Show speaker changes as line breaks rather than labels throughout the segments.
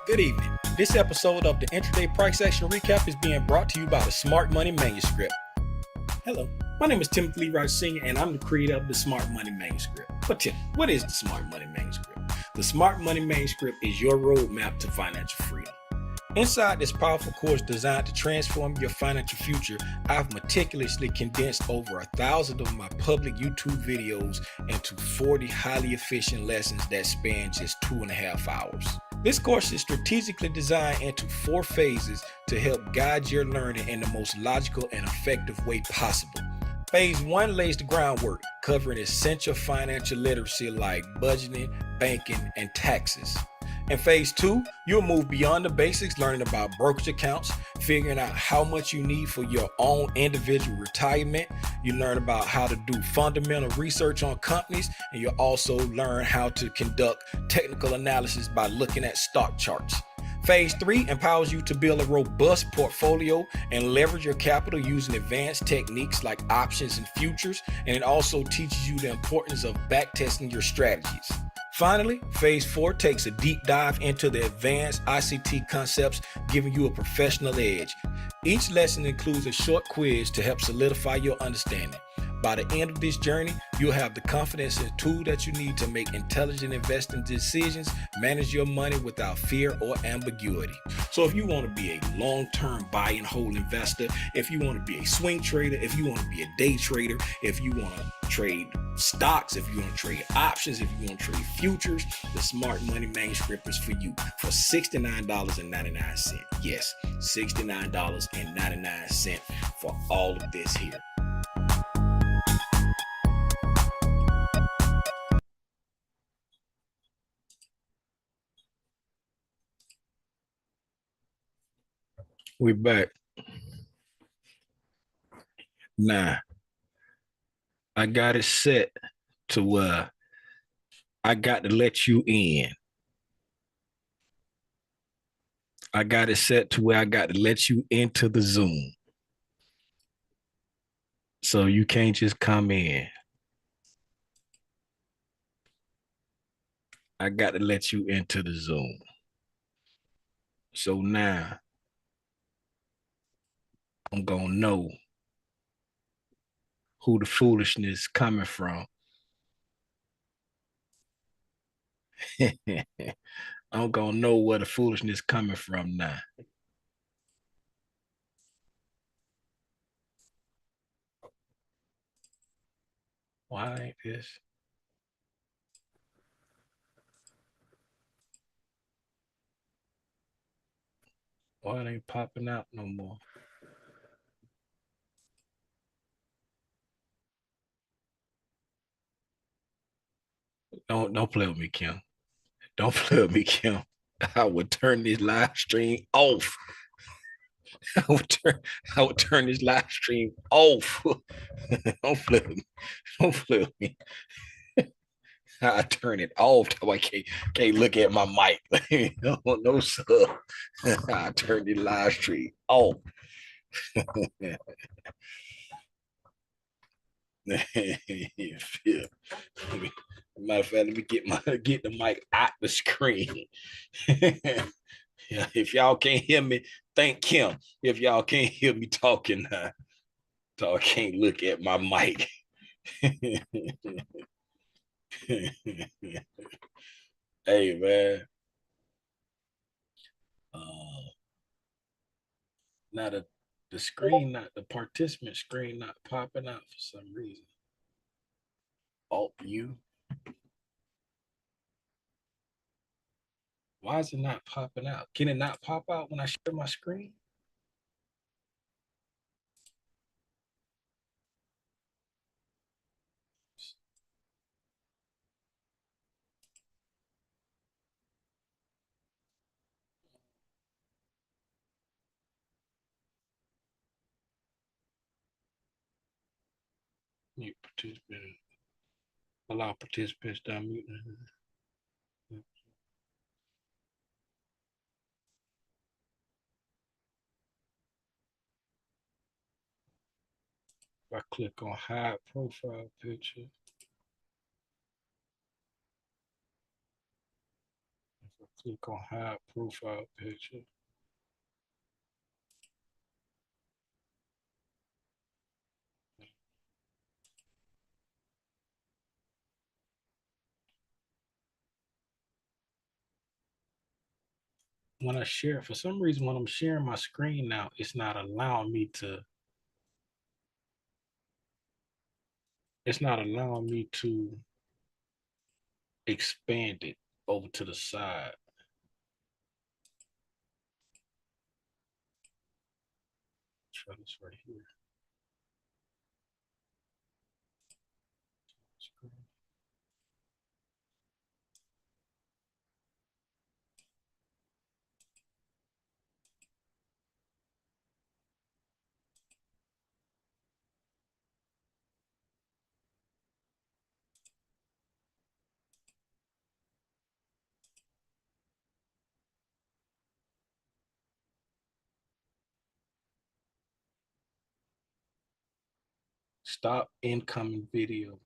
Good evening. This episode of the Intraday Price Action Recap is being brought to you by the Smart Money Manuscript. Hello, my name is Timothy Leroy Sr., and I'm the creator of the Smart Money Manuscript. But Tim, what is the Smart Money Manuscript? The Smart Money Manuscript is your roadmap to financial freedom. Inside this powerful course designed to transform your financial future, I've meticulously condensed over 1,000 of my public YouTube videos into 40 highly efficient lessons that span just 2.5 hours. This course is strategically designed into 4 phases to help guide your learning in the most logical and effective way possible. Phase 1 lays the groundwork, covering essential financial literacy like budgeting, banking, and taxes. In phase 2, you'll move beyond the basics, learning about brokerage accounts, figuring out how much you need for your own individual retirement. You learn about how to do fundamental research on companies, and you'll also learn how to conduct technical analysis by looking at stock charts. Phase 3 empowers you to build a robust portfolio and leverage your capital using advanced techniques like options and futures, and it also teaches you the importance of backtesting your strategies. Finally, phase 4 takes a deep dive into the advanced ICT concepts, giving you a professional edge. Each lesson includes a short quiz to help solidify your understanding. By the end of this journey, you'll have the confidence and tool that you need to make intelligent investing decisions, manage your money without fear or ambiguity. So if you want to be a long-term buy and hold investor, if you want to be a swing trader, if you want to be a day trader, if you want to trade stocks, if you want to trade options, if you want to trade futures, the Smart Money Manuscript is for you for $69.99. Yes, $69.99 for all of this here. We're back. Now, I got it set to where I got to let you in. I got it set to where I got to let you into the Zoom. So you can't just come in. I got to let you into the Zoom. So now I'm going to know who the foolishness coming from. I'm going to know where the foolishness coming from now. Why ain't this? Why it ain't popping out no more? Don't play with me, Kim. Don't play with me, Kim. I would turn this live stream off. I would turn this live stream off. Don't play with me. Don't play with me. I turn it off. I can't look at my mic. No, sir. I turn the live stream off. Yeah. Matter of fact, let me get the mic out the screen. Yeah, if y'all can't hear me, thank Kim. If y'all can't hear me talking, so I can't look at my mic. Hey man, now the screen, not the participant screen, not popping out for some reason. Alt U. Why is it not popping out? Can it not pop out when I share my screen? Mute participant. Allow participants to unmute. If I click on hide profile picture, Click on hide profile picture. When I share, for some reason, when I'm sharing my screen now, it's not allowing me to, expand it over to the side. Try this right here. Stop incoming video.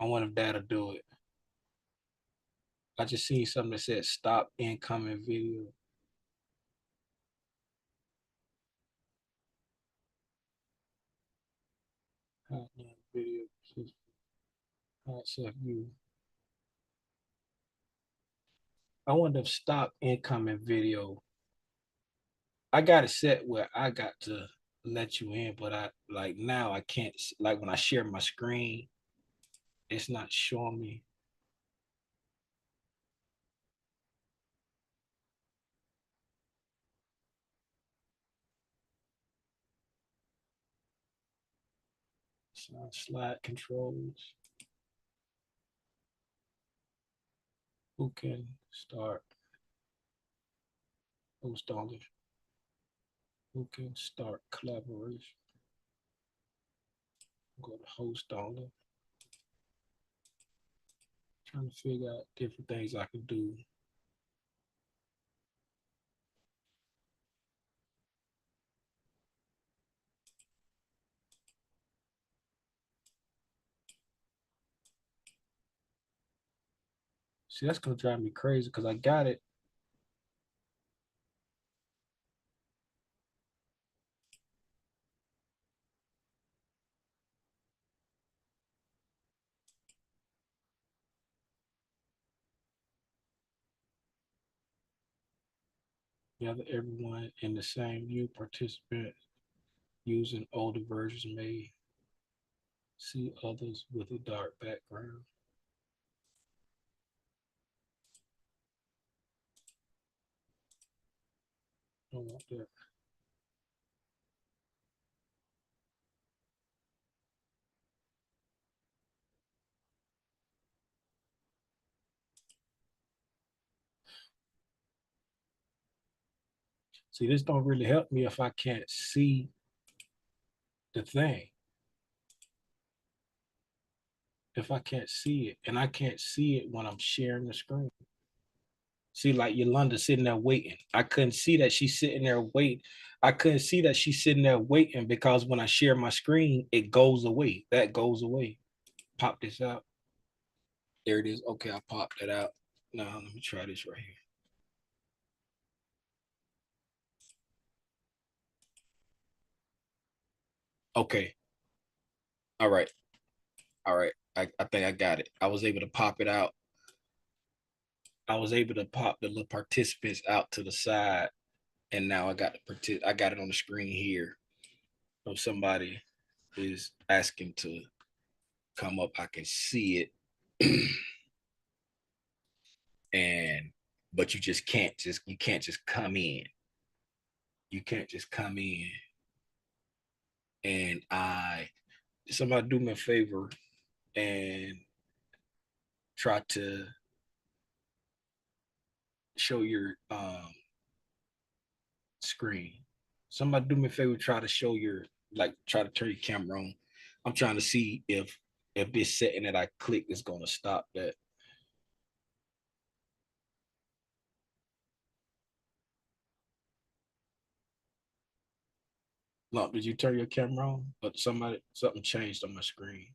I wonder if that'll do it. I just seen something that said stop incoming video. Video. view. I wonder if stop incoming video. I got it set where I got to let you in, but I like now I can't, like when I share my screen, it's not showing me. Slide controls. Who can start host only? Who can start collaboration? Go to host only. Trying to figure out different things I can do. See, that's gonna drive me crazy because I got it. Gather everyone in the same view. Participant using older versions may see others with a dark background. Don't want that. See, this don't really help me if I can't see the thing. If I can't see it, and I can't see it when I'm sharing the screen. See, like Yolanda sitting there waiting. I couldn't see that she's sitting there waiting. I couldn't see that she's sitting there waiting because when I share my screen, it goes away. That goes away. Pop this out. There it is. Okay, I popped it out. Now let me try this right here. Okay. All right. All right. I think I got it. I was able to pop it out. I was able to pop the little participants out to the side, and now I got I got it on the screen here. So somebody is asking to come up, I can see it, and but you can't just come in. You can't just come in. And somebody do me a favor and try to show your screen. Somebody do me a favor, try to show your try to turn your camera on. I'm trying to see if this setting that I click is gonna stop that. Lump, did you turn your camera on? But something changed on my screen.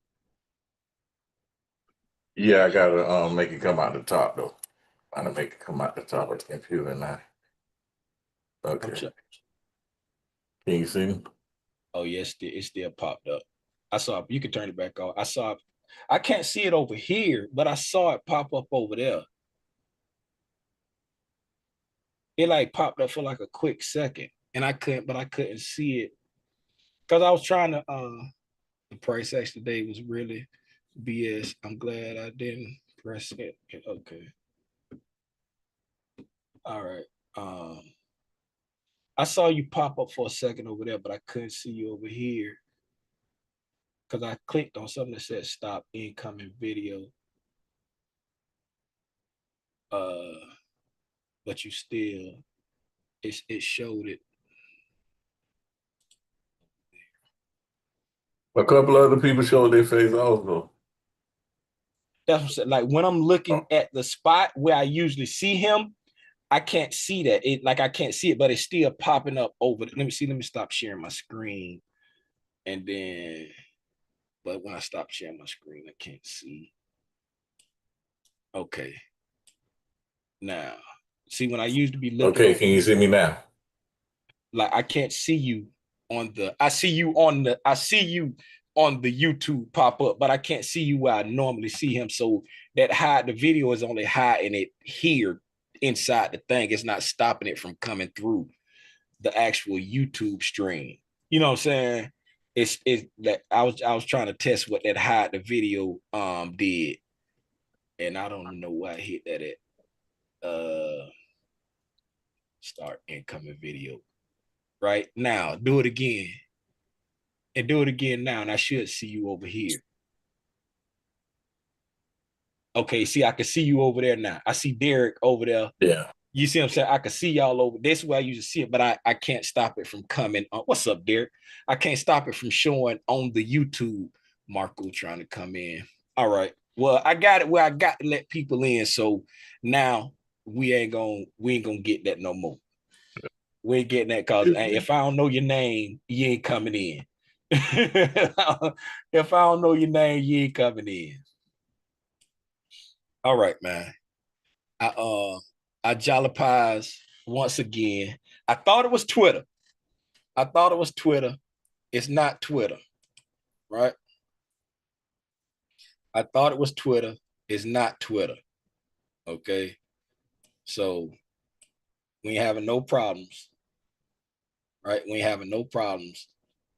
Yeah, I gotta make it come out the top though. Trying to make it come out the top of the computer now.
I'm
Okay.
sure.
Can you see me?
Oh yes, it still popped up. I saw you can turn it back on. I saw I can't see it over here, but I saw it pop up over there. It like popped up for like a quick second, and I couldn't see it because I was trying to. The price action today was really BS. I'm glad I didn't press it. Okay, all right. I saw you pop up for a second over there, but I couldn't see you over here because I clicked on something that said stop incoming video. Uh, but you still it showed it.
A couple other people showed their face also.
That's what I'm saying. Like when I'm looking
Oh,
at the spot where I usually see him, I can't see that. It like I can't see it, but it's still popping up over. Let me see. Let me stop sharing my screen, and then. But when I stop sharing my screen, I can't see. Okay. Now, see when I used to be looking
okay,
over
can you see me now?
like I can't see you on the I see you on the I see you on the YouTube pop up, but I can't see you where I normally see him. So that hide the video is only hiding it here inside the thing. It's not stopping it from coming through the actual YouTube stream. You know what I'm saying? It's that I was trying to test what that hide the video did. And I don't know why I hit that at start incoming video. Right now, do it again and do it again now, and I should see you over here. Okay, see, I can see you over there now. I see Derek over there.
Yeah.
You see what I'm saying? I can see y'all over. This way I usually see it, but I can't stop it from coming on. What's up, Derek? I can't stop it from showing on the YouTube. Marco trying to come in. All right. Well, I got it where I got to let people in. So now we ain't gonna get that no more. We ain't getting that because if I don't know your name, you ain't coming in. If I don't know your name, you ain't coming in. All right, man. I jollipies once again. I thought it was Twitter. I thought it was Twitter. It's not Twitter, right? I thought it was Twitter. It's not Twitter. Okay. So we ain't having no problems, right? We ain't having no problems.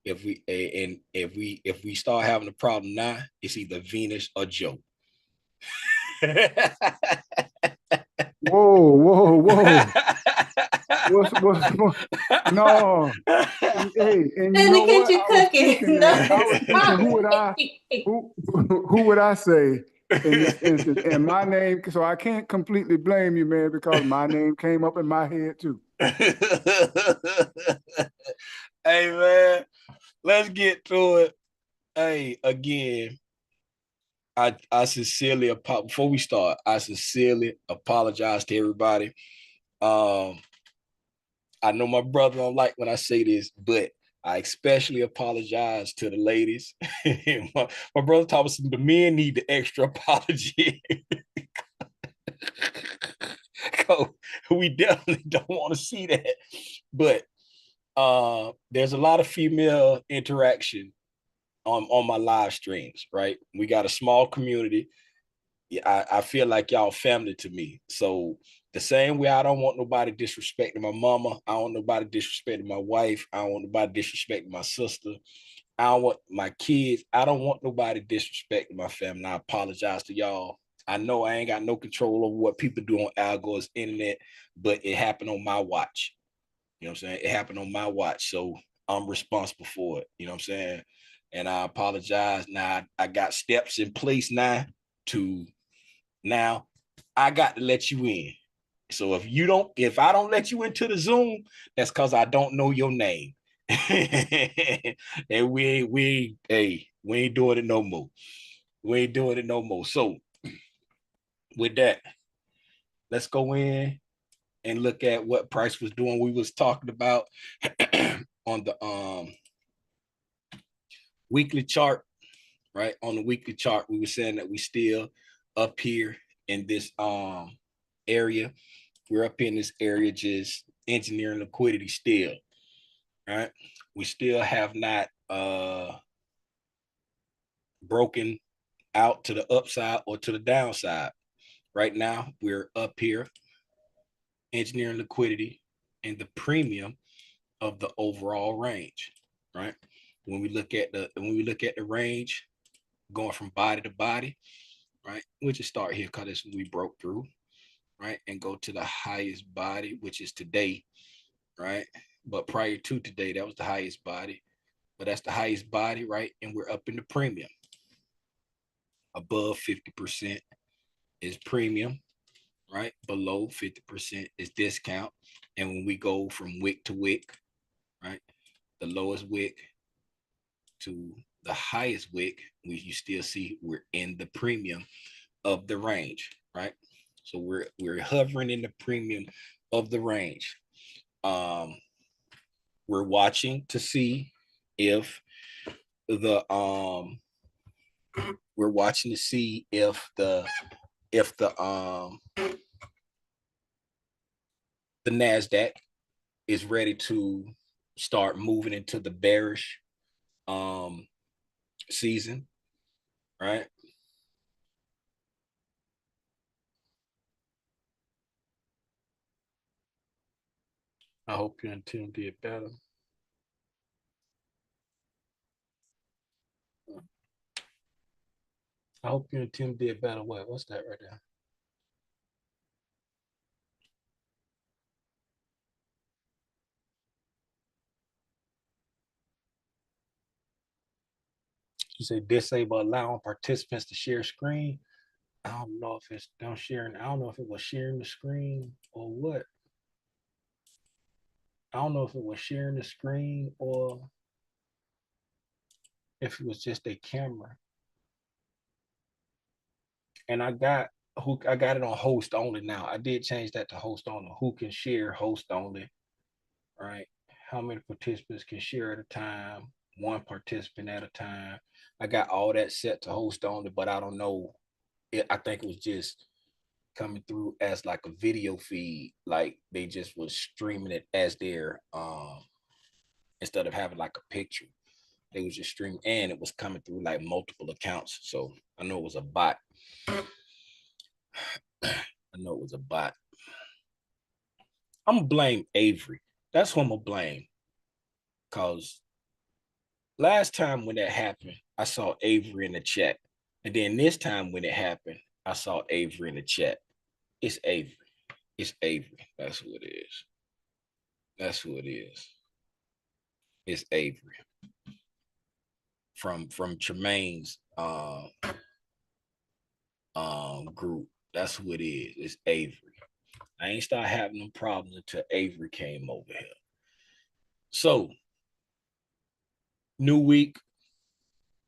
If we start having a problem now, it's either Venus or Joe.
Whoa, whoa, whoa. What's no. Hey, and you
Then
know
the
what?
kitchen
I was
cooking.
thinking
No,
that. I was thinking who would I say in this instance? And my name, so I can't completely blame you, man, because my name came up in my head too.
Hey man, let's get to it. Hey, again, I sincerely before we start, I sincerely apologize to everybody. Um, I know my brother don't like when I say this, but I especially apologize to the ladies. my brother taught us the men need the extra apology. We definitely don't want to see that. But there's a lot of female interaction on my live streams, right? We got a small community. I feel like y'all family to me. So the same way I don't want nobody disrespecting my mama, I don't want nobody disrespecting my wife, I don't want nobody disrespecting my sister, I don't want my kids, I don't want nobody disrespecting my family. I apologize to y'all. I know I ain't got no control over what people do on Algo's internet, but it happened on my watch. You know what I'm saying? It happened on my watch. So I'm responsible for it. You know what I'm saying? And I apologize. Now I got steps in place now to now I got to let you in. So if I don't let you into the Zoom, that's because I don't know your name. And we ain't doing it no more. We ain't doing it no more. So with that, let's go in and look at what price was doing. We was talking about on the weekly chart, right? On the weekly chart, we were saying that we still up here in this area. We're up in this area just engineering liquidity still, right? We still have not broken out to the upside or to the downside. Right now, we're up here engineering liquidity and the premium of the overall range, right? When we look at the range going from body to body, right? We'll just start here because this we broke through, right? And go to the highest body, which is today, right? But prior to today, that was the highest body. But that's the highest body, right? And we're up in the premium. Above 50% is premium, right? Below 50% is discount. And when we go from wick to wick, right? The lowest wick to the highest wick, you still see we're in the premium of the range, right? So we're hovering in the premium of the range. We're watching to see if the we're watching to see if the NASDAQ is ready to start moving into the bearish season, right? I hope you and Tim did better. I hope you and Tim did better. What's that right there? You say disable allowing participants to share screen. I don't know if it's don't sharing. I don't know if it was sharing the screen or what. I don't know if it was sharing the screen or if it was just a camera. And I got it on host only now. I did change that to host only. Who can share host only, right? How many participants can share at a time? One participant at a time. I got all that set to host only, but I don't know. I think it was just coming through as like a video feed, like they just was streaming it as their instead of having like a picture. They was just streaming, and it was coming through like multiple accounts. So I know it was a bot. I know it was a bot. I'm gonna blame Avery. That's who I'm gonna blame. Cause last time when that happened, I saw Avery in the chat. And then this time when it happened, I saw Avery in the chat. It's Avery. It's Avery. That's who it is. That's who it is. It's Avery. From Tremaine's group. That's who it is. It's Avery. I ain't start having them problems until Avery came over here. So, new week,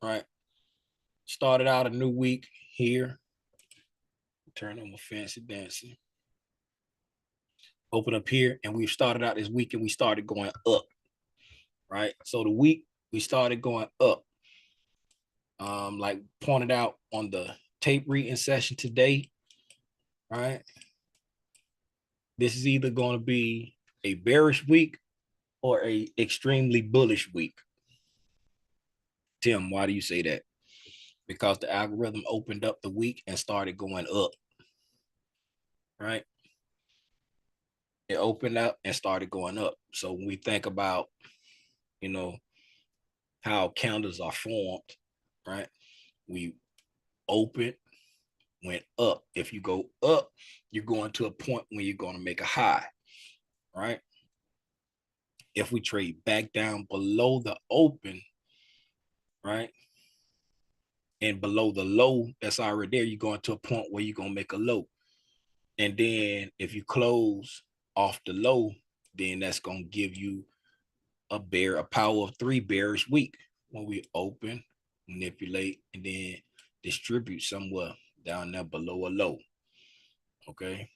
right? Started out a new week here. Turn on my fancy dancing. Open up here, and we started out this week and we started going up, right? So the week we started going up. Like pointed out on the tape reading session today, right? This is either going to be a bearish week or a extremely bullish week. Tim, why do you say that? Because the algorithm opened up the week and started going up, right? It opened up and started going up. So when we think about, you know, how candles are formed, right? We open, went up. If you go up, you're going to a point where you're going to make a high, right? If we trade back down below the open, right? And below the low that's already there, you're going to a point where you're going to make a low. And then if you close off the low, then that's going to give you a power of 3 bearish week when we open, manipulate, and then distribute somewhere down there below a low. Okay.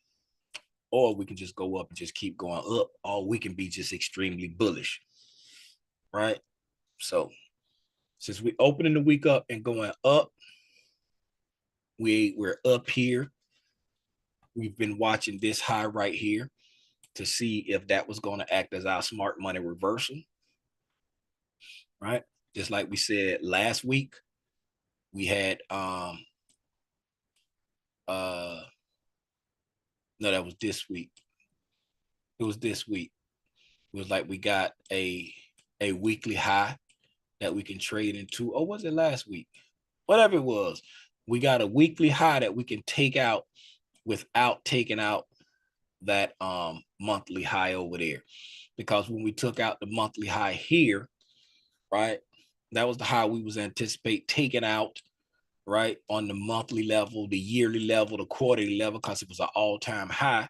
Or we can just go up and just keep going up, or we can be just extremely bullish. Right. So since we opening the week up and going up, we're up here. We've been watching this high right here to see if that was going to act as our smart money reversal, right? Just like we said last week, we had no, that was this week. It was this week. It was like we got a weekly high that we can trade into. Or was it last week? Whatever it was, we got a weekly high that we can take out without taking out that monthly high over there. Because when we took out the monthly high here, right, that was the high we was anticipate taking out, right, on the monthly level, the yearly level, the quarterly level, because it was an all-time high.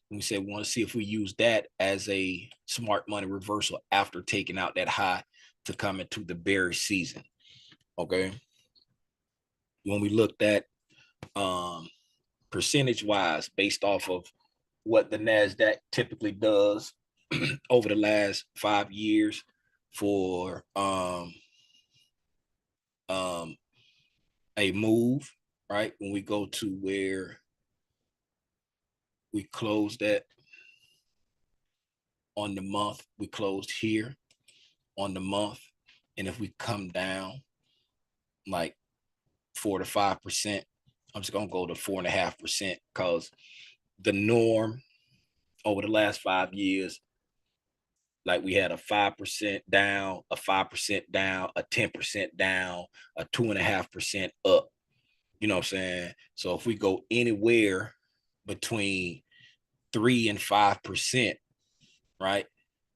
And we said we want to see if we use that as a smart money reversal after taking out that high to come into the bearish season. Okay. When we looked at percentage wise, based off of what the NASDAQ typically does over the last 5 years for a move, right? When we go to where we closed at on the month, we closed here on the month. And if we come down like 4 to 5%, I'm just going to go to 4.5% because the norm over the last 5 years, like we had a 5% down, a 5% down, a 10% down, a 2.5% up. You know what I'm saying? So if we go anywhere between 3 and 5%, right,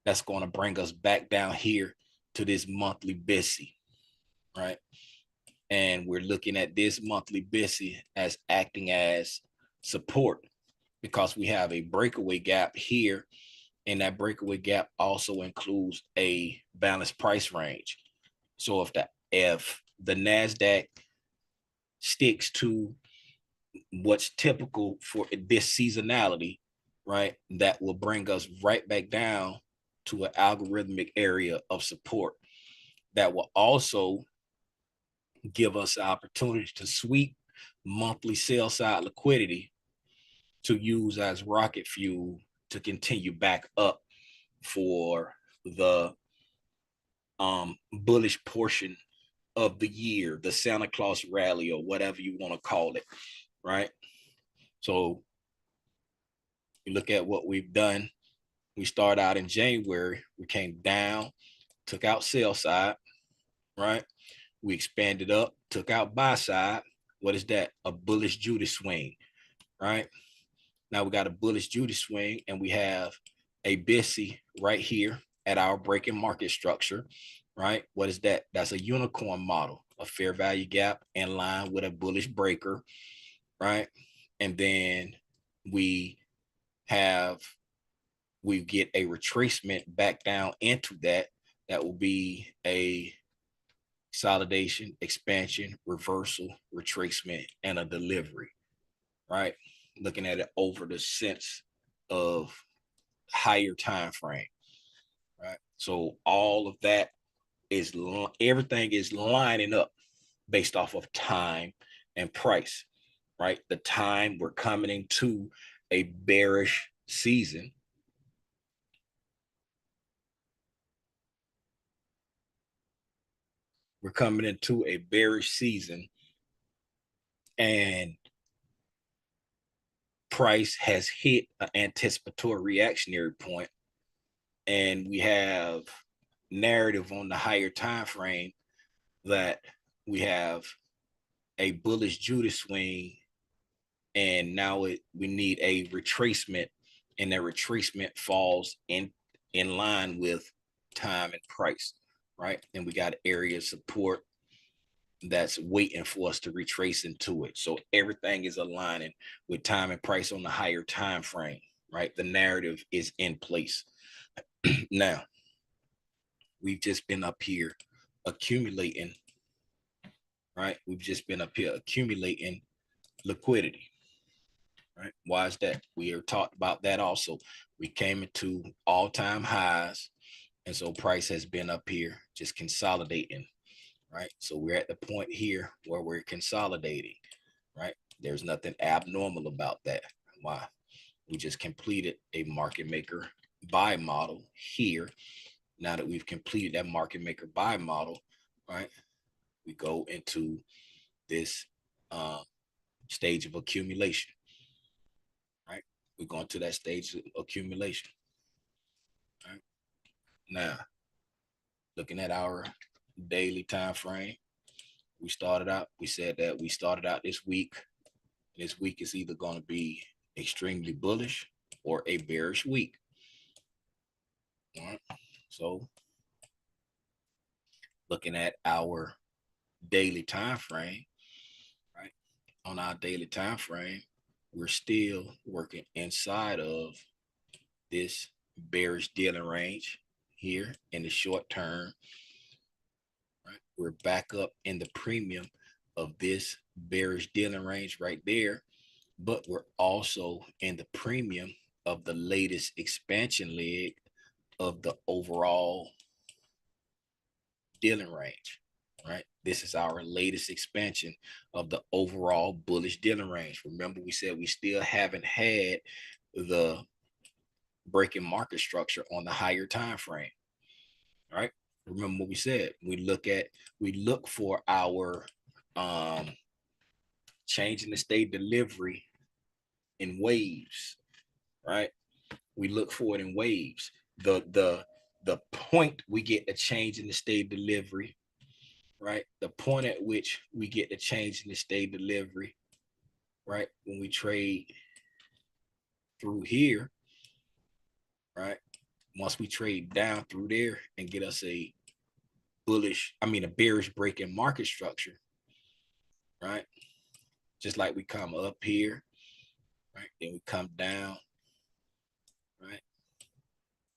that's going to bring us back down here to this monthly BISI, right? And we're looking at this monthly BISI as acting as support because we have a breakaway gap here, and that breakaway gap also includes a balanced price range. So if the NASDAQ sticks to what's typical for this seasonality, right, that will bring us right back down to an algorithmic area of support that will also give us the opportunity to sweep monthly sell side liquidity to use as rocket fuel to continue back up for the bullish portion of the year, the Santa Claus rally or whatever you want to call it, right? So you look at what we've done. We started out in January, we came down, took out sell side, right? We expanded up, took out buy side. What is that? A bullish Judy swing, right? Now we got a bullish Judy swing, and we have a BISI right here at our breaking market structure, right? What is that? That's a unicorn model, a fair value gap in line with a bullish breaker, right? And then we get a retracement back down into that. That will be a consolidation, expansion, reversal, retracement, and a delivery, right? Looking at it over the sense of higher time frame, right? So all of that is, everything is lining up based off of time and price, right? The time we're coming into a bearish season. We're coming into a bearish season, and price has hit an anticipatory reactionary point, and we have narrative on the higher time frame that we have a bullish Judy swing, and now we need a retracement, and that retracement falls in line with time and price, right? And we got area support that's waiting for us to retrace into it. So everything is aligning with time and price on the higher time frame, right? The narrative is in place. Now, we've just been up here accumulating, right? We've just been up here accumulating liquidity, right? Why is that? We have talked about that also. We came into all-time highs, and so price has been up here just consolidating, right? So we're at the point here where we're consolidating, right? There's nothing abnormal about that. Why? We just completed a market maker buy model here. Now that we've completed that market maker buy model, right, we go into this stage of accumulation, right? We're going to that stage of accumulation, right? Now, looking at our daily time frame, we said that we started out this week. This week is either going to be extremely bullish or a bearish week. All right. So looking at our daily time frame, right? On our daily time frame, we're still working inside of this bearish dealing range here in the short term. Right? We're back up in the premium of this bearish dealing range right there, but we're also in the premium of the latest expansion leg of the overall dealing range, right? This is our latest expansion of the overall bullish dealing range. Remember, we said we still haven't had the breaking market structure on the higher time frame, right? Remember what we said. We look for our change in the state delivery in waves, right? We look for it in waves. The point we get a change in the state delivery, right? The point at which we get the change in the state delivery, right? When we trade through here, right? Once we trade down through there and get us a bearish break in market structure, right? Just like we come up here, right? Then we come down, right?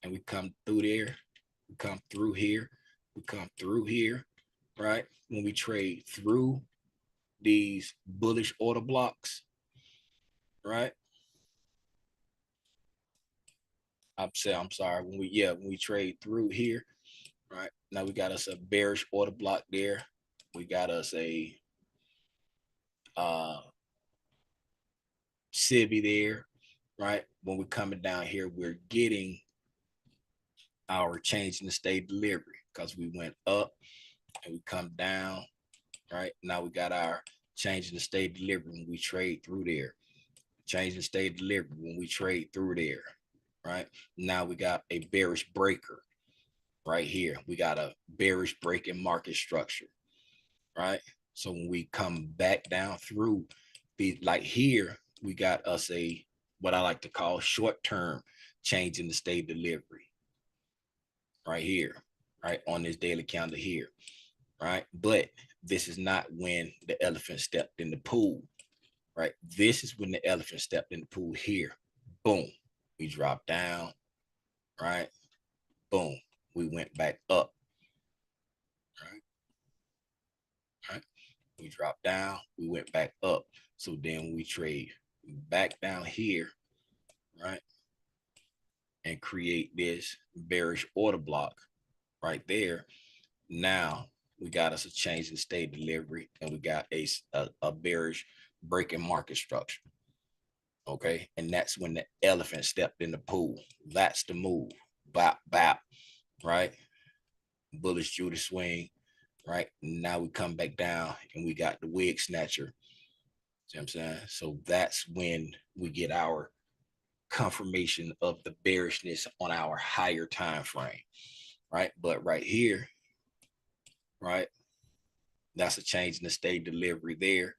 And we come through there, we come through here, we come through here, right? When we trade through these bullish order blocks, right? I'm sorry. When we trade through here, right? Now we got us a bearish order block there. We got us a SIBI there, right? When we're coming down here, we're getting our change in the state delivery because we went up and we come down, right? Now we got our change in the state delivery when we trade through there. Change in state delivery when we trade through there, right? Now we got a bearish breaker right here. We got a bearish break in market structure, right? So when we come back down through like here, we got us a what I like to call short-term change in the state delivery right here, right on this daily calendar here, right? But this is not when the elephant stepped in the pool, right? This is when the elephant stepped in the pool here. Boom, we dropped down, right? Boom, we went back up, right? Right? We dropped down, we went back up. So then we trade back down here, right? And create this bearish order block right there. Now we got us a change in state delivery and we got a bearish breaking market structure. Okay. And that's when the elephant stepped in the pool. That's the move. Bop, bop, right? Bullish Judas swing, right? Now we come back down and we got the wig snatcher. See what I'm saying? So that's when we get our confirmation of the bearishness on our higher time frame, right? But right here, right, that's a change in the state delivery there,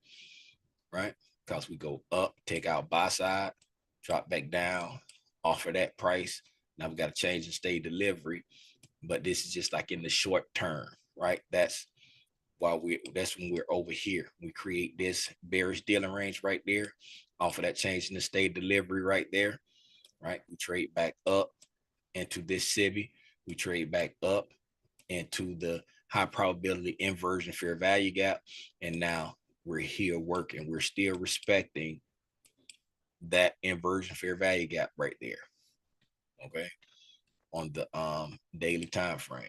right? Because we go up, take out buy side, drop back down, offer that price. Now we got to change in state delivery, but this is just like in the short term, right? That's when we're over here. We create this bearish dealing range right there, offer that change in the state delivery right there, right? We trade back up into this SIBI. We trade back up into the high probability inversion fair value gap. And now we're here working. We're still respecting that inversion fair value gap right there. Okay. On the daily time frame.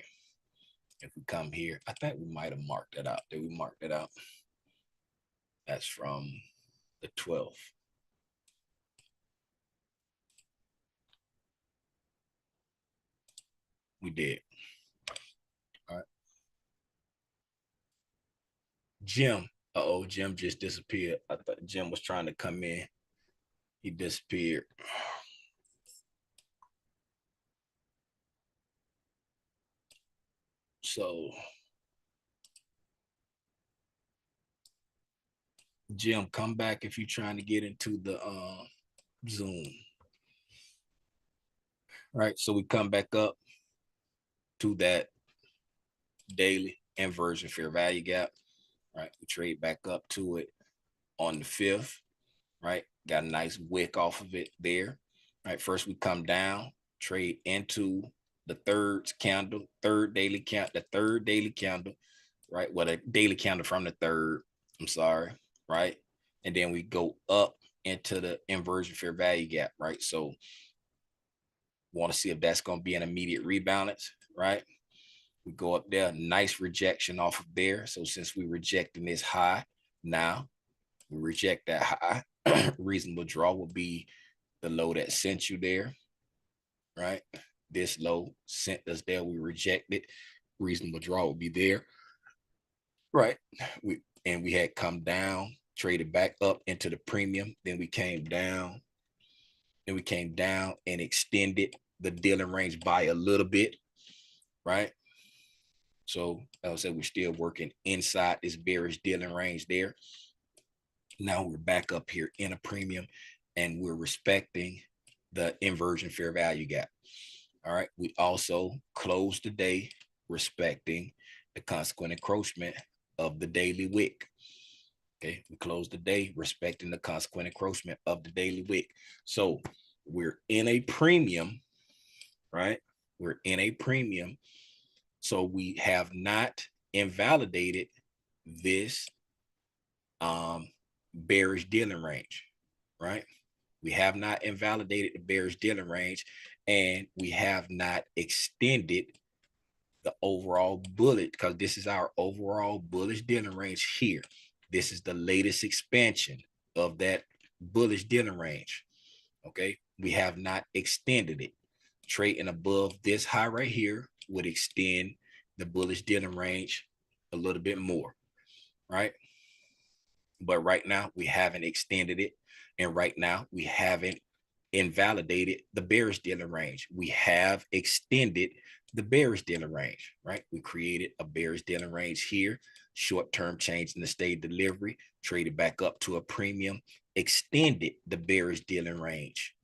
If we come here, I think we might have marked that out. Did we mark that out? That's from the 12th. We did. All right. Jim. Uh-oh, Jim just disappeared. I thought Jim was trying to come in. He disappeared. So Jim, come back if you're trying to get into the Zoom. All right, so we come back up to that daily inversion fair value gap. Right, we trade back up to it on the 5th. Right, got a nice wick off of it there. Right, first we come down, trade into the third daily candle, right? Well, a daily candle from the third, I'm sorry, right? And then we go up into the inversion fair value gap, right? So want to see if that's going to be an immediate rebalance, right? We go up there, nice rejection off of there. So since we rejecting this high, now we reject that high. Reasonable draw will be the low that sent you there, right? This low sent us there. We reject it. Reasonable draw will be there, right? We had come down, traded back up into the premium. Then we came down. And extended the dealing range by a little bit, right? So I said we're still working inside this bearish dealing range there. Now we're back up here in a premium, and we're respecting the inversion fair value gap. All right. We also closed the day respecting the consequent encroachment of the daily wick. Okay, we closed the day respecting the consequent encroachment of the daily wick. So we're in a premium, right? We're in a premium. So we have not invalidated this bearish dealing range, right? We have not invalidated the bearish dealing range, and we have not extended the overall bullet, because this is our overall bullish dealing range here. This is the latest expansion of that bullish dealing range. Okay, we have not extended it. Trading above this high right here would extend the bullish dealing range a little bit more, right? But right now we haven't extended it, and right now we haven't invalidated the bearish dealing range. We have extended the bearish dealing range, right? We created a bearish dealing range here, short-term change in the state delivery, traded back up to a premium, extended the bearish dealing range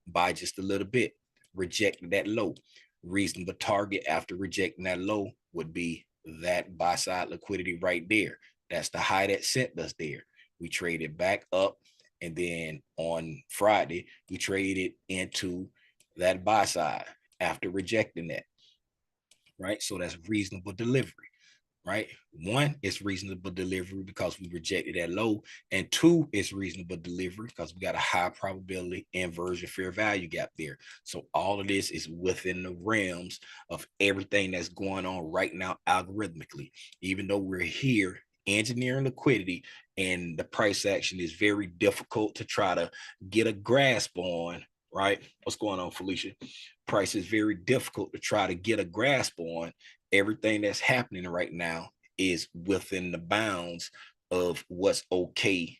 by just a little bit, rejected that low. Reasonable target after rejecting that low would be that buy side liquidity right there. That's the high that sent us there. We traded back up, and then on Friday, we traded into that buy side after rejecting that, right? So that's reasonable delivery, right? One, is reasonable delivery because we rejected that low, and two, is reasonable delivery because we got a high probability inversion fair value gap there. So all of this is within the realms of everything that's going on right now algorithmically. Even though we're here engineering liquidity and the price action is very difficult to try to get a grasp on, right? What's going on, Felicia? Price is very difficult to try to get a grasp on. Everything that's happening right now is within the bounds of what's okay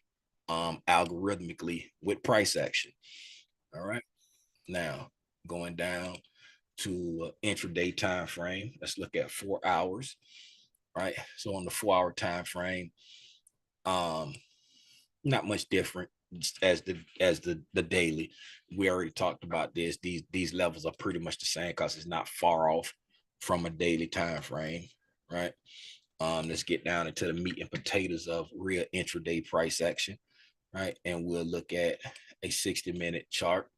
algorithmically with price action. All right, now going down to intraday time frame, let's look at 4 hours. Right, so on the 4 hour time frame, not much different as the daily. We already talked about this. These levels are pretty much the same because it's not far off from a daily time frame, right? Let's get down into the meat and potatoes of real intraday price action, right? And we'll look at a 60-minute chart.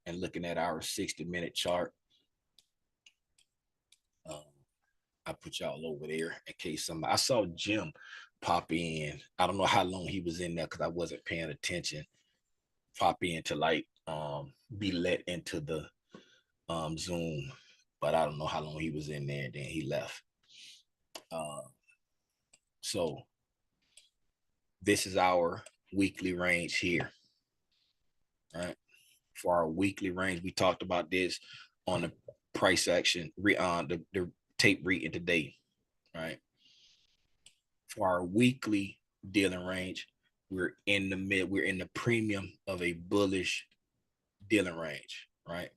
And looking at our 60-minute chart, I put y'all over there in case somebody. I saw Jim pop in. I don't know how long he was in there because I wasn't paying attention. Pop in to like be let into the Zoom, but I don't know how long he was in there. And then he left. So this is our weekly range here, right? For our weekly range, we talked about this on the price action, the tape reading today, right? For our weekly dealing range, we're in the premium of a bullish dealing range, right?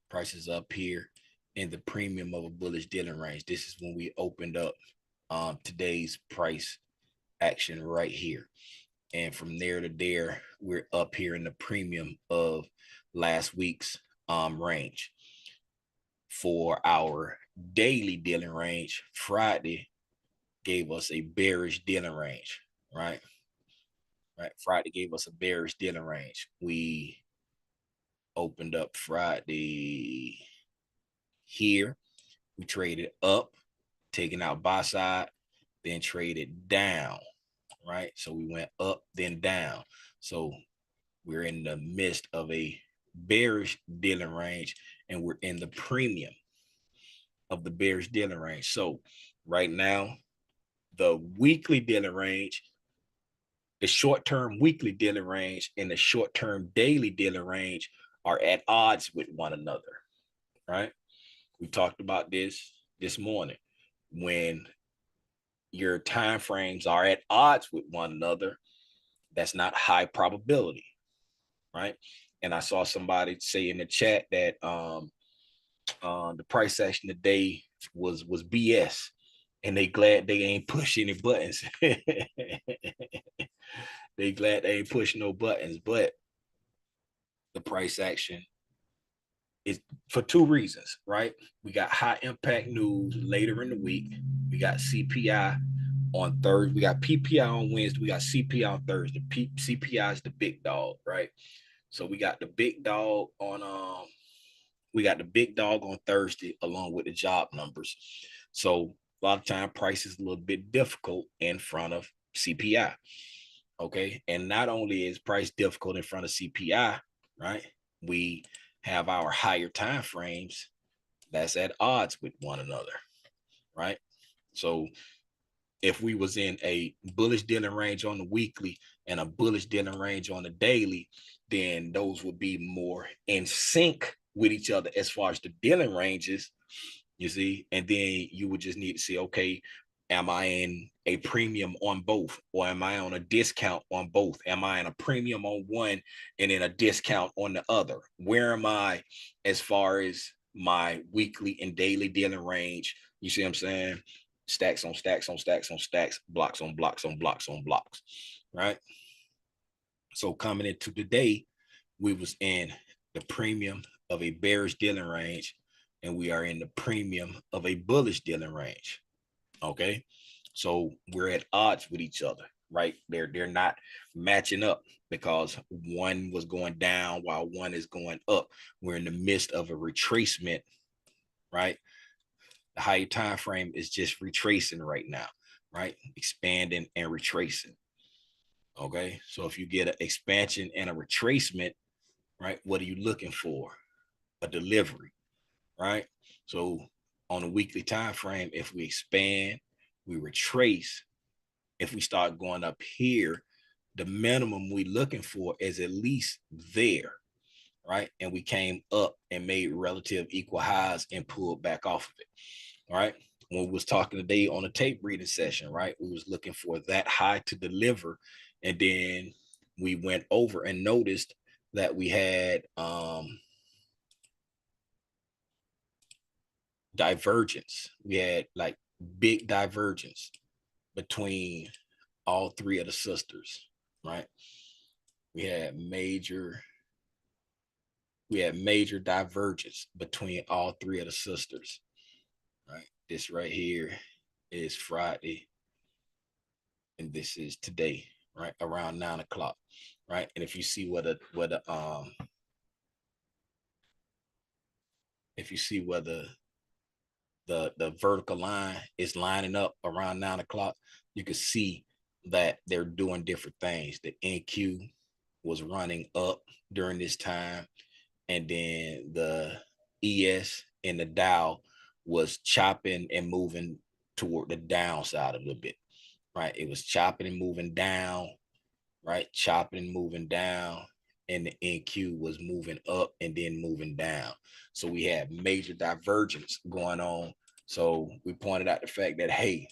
Prices up here in the premium of a bullish dealing range. This is when we opened up today's price action right here. And from there to there, we're up here in the premium of last week's range. For our daily dealing range, Friday gave us a bearish dealing range, right? Friday gave us a bearish dealing range. We opened up Friday here. We traded up, taking out buy side, then traded down, right? So we went up, then down. So we're in the midst of a bearish dealing range, and we're in the premium of the bearish dealing range. So right now, the weekly dealing range, the short-term weekly dealing range, and the short-term daily dealing range are at odds with one another, right? We talked about this morning. When your time frames are at odds with one another, that's not high probability, right? And I saw somebody say in the chat that the price action today was BS, and they glad they ain't push any buttons. They glad they ain't push no buttons. But the price action is for two reasons, right? We got high impact news later in the week. We got CPI on Thursday. We got PPI on Wednesday. We got CPI on Thursday. CPI is the big dog, right? So we got the big dog on Thursday along with the job numbers. So a lot of time price is a little bit difficult in front of CPI. Okay. And not only is price difficult in front of CPI, right? We have our higher time frames that's at odds with one another, right? So if we was in a bullish dealing range on the weekly and a bullish dealing range on the daily, then those would be more in sync with each other as far as the dealing ranges, you see. And then you would just need to see, okay, am I in a premium on both, or am I on a discount on both? Am I in a premium on one and then a discount on the other? Where am I as far as my weekly and daily dealing range? You see what I'm saying? Stacks on stacks on stacks on stacks, blocks on blocks on blocks on blocks, right? So coming into today, we was in the premium of a bearish dealing range, and we are in the premium of a bullish dealing range. Okay, so we're at odds with each other, right? They're not matching up because one was going down while one is going up. We're in the midst of a retracement, right? The higher time frame is just retracing right now, right? Expanding and retracing. Okay, so if you get an expansion and a retracement, right, what are you looking for? A delivery, right? So on a weekly time frame, if we expand, we retrace. If we start going up here, the minimum we looking for is at least there, right? And we came up and made relative equal highs and pulled back off of it. All right. When we was talking today on a tape reading session, right, we was looking for that high to deliver, and then we went over and noticed that we had divergence. We had like big divergence between all three of the sisters, right? We had major divergence between all three of the sisters, right? This right here is Friday, and this is today, right? Around 9 o'clock, right? And if you see where the vertical line is lining up around 9 o'clock, you can see that they're doing different things. The NQ was running up during this time, and then the ES and the Dow was chopping and moving toward the downside a little bit, right? It was chopping and moving down, right? Chopping and moving down, and the NQ was moving up and then moving down. So we had major divergence going on. So we pointed out the fact that, hey,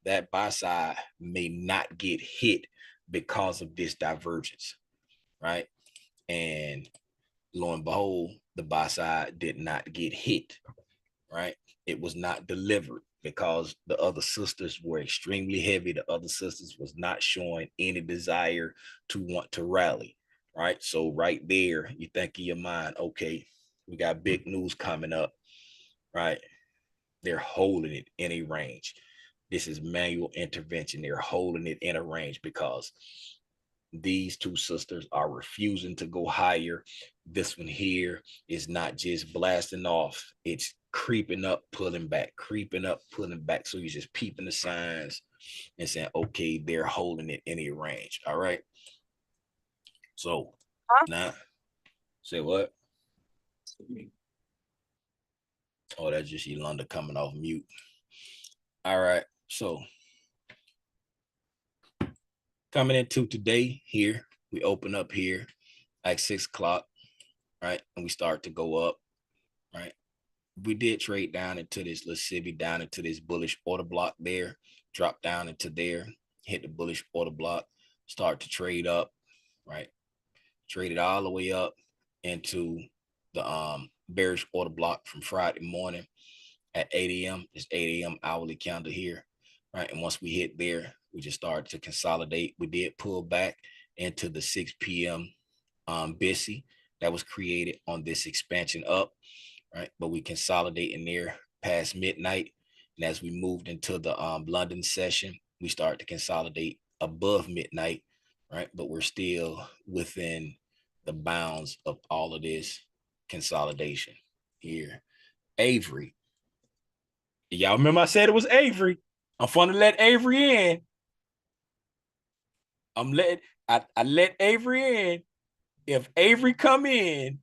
that buy side may not get hit because of this divergence, right? And lo and behold, the buy side did not get hit, right? It was not delivered because the other sisters were extremely heavy. The other sisters was not showing any desire to want to rally, right? So right there, you think in your mind, okay, we got big news coming up, right? They're holding it in a range. This is manual intervention. They're holding it in a range because these two sisters are refusing to go higher. This one here is not just blasting off, it's creeping up, pulling back, creeping up, pulling back. So you're just peeping the signs and saying, okay, they're holding it in a range. All right. So now, say what? Oh, that's just Yolanda coming off mute. All right. So coming into today here, we open up here at 6 o'clock, right? And we start to go up, right? We did trade down into this lascivi, down into this bullish order block there, drop down into there, hit the bullish order block, start to trade up, right? Trade it all the way up into the bearish order block from Friday morning at 8 a.m. It's 8 a.m. hourly calendar here, right? And once we hit there, we just started to consolidate. We did pull back into the 6 p.m. BISI that was created on this expansion up, right? But we consolidate in there past midnight. And as we moved into the London session, we start to consolidate above midnight, right? But we're still within the bounds of all of this consolidation here. Avery. Y'all remember I said it was Avery. I'm fun to let Avery in. I let Avery in. If Avery come in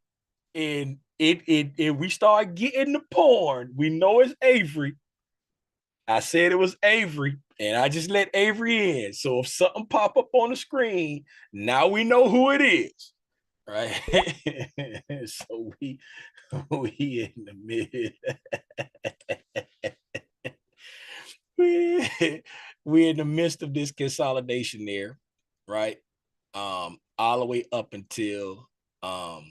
and it we start getting the porn, we know it's Avery. I said it was Avery, and I just let Avery in. So if something pop up on the screen, now we know who it is, right? So we in the mid. we in the midst of this consolidation there, right? All the way up until 9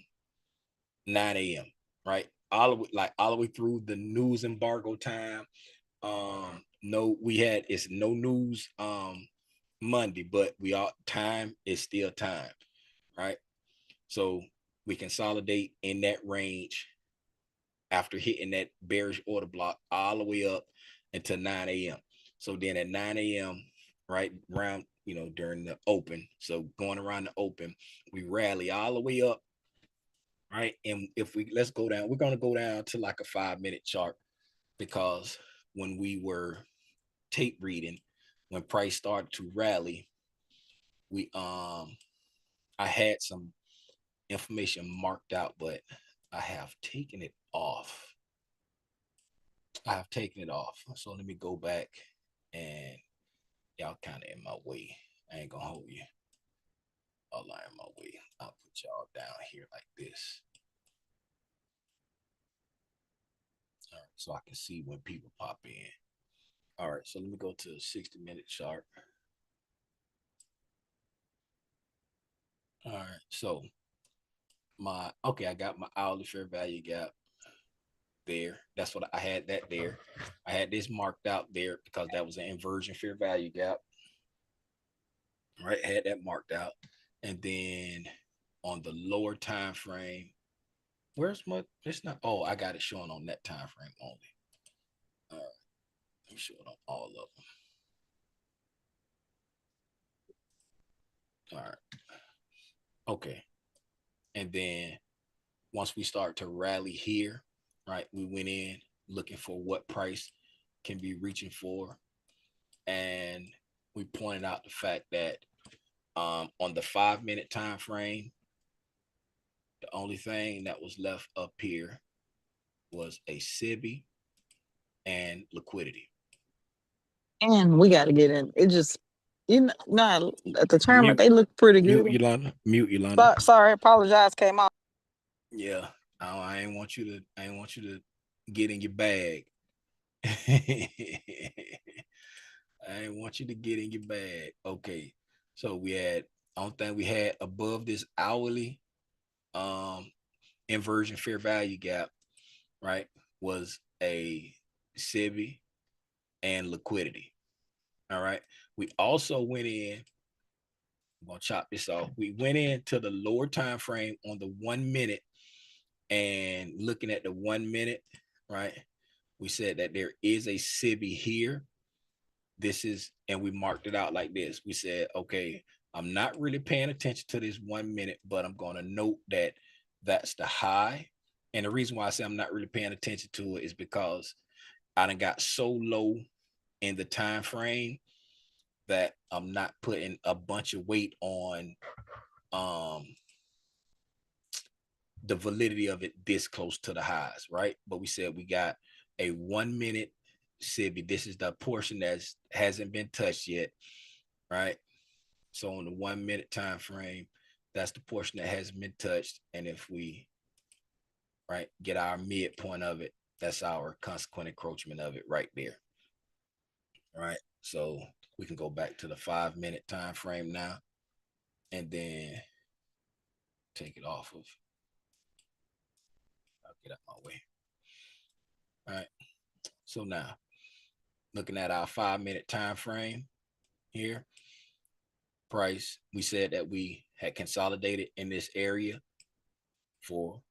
a.m. right? All the way through the news embargo time. No, it's no news Monday, but time is still time, right? So we consolidate in that range after hitting that bearish order block all the way up until 9 a.m. So then at 9 a.m., right, around, during the open, so going around the open, we rally all the way up, right? And let's go down, we're going to go down to like a 5-minute chart, because when we were tape reading, when price started to rally, I had some information marked out, but I have taken it off. So let me go back, and y'all kind of in my way. I ain't gonna hold you. I'll lie in my way. I'll put y'all down here like this. All right, so I can see when people pop in. All right, so let me go to a 60-minute chart. All right, so I got my hourly fair value gap there. That's what I had that there. I had this marked out there because that was an inversion fair value gap. Right, had that marked out. And then on the lower time frame, it's not, I got it showing on that time frame only. All right, let me show it on all of them. All right. Okay. And then once we start to rally here, right, we went in looking for what price can be reaching for. And we pointed out the fact that on the 5-minute time frame, the only thing that was left up here was a SIBI and liquidity.
And we got to get in. It just No, at the tournament,
Mute,
they look pretty
mute
good.
Yolanda. Mute Yolanda.
Sorry, apologize, came off.
Yeah. I ain't want you to get in your bag. I ain't want you to get in your bag. Okay. So we had only thing we had above this hourly inversion fair value gap, right, was a SIBI and liquidity. All right. We also went in, I'm gonna chop this off. We went into the lower time frame on the 1 minute, and looking at the 1 minute, right? We said that there is a SIBI here. This is, and we marked it out like this. We said, okay, I'm not really paying attention to this 1 minute, but I'm going to note that that's the high. And the reason why I say I'm not really paying attention to it is because I done got so low in the time frame that I'm not putting a bunch of weight on the validity of it this close to the highs, right? But we said we got a 1 minute SIBI. This is the portion that hasn't been touched yet, right? So on the 1 minute time frame, that's the portion that hasn't been touched. And if we, right, get our midpoint of it, that's our consequent encroachment of it right there. All right. So we can go back to the 5 minute time frame now, and then take it off of. I'll get out my way. All right. So now, looking at our 5 minute time frame here, price, we said that we had consolidated in this area for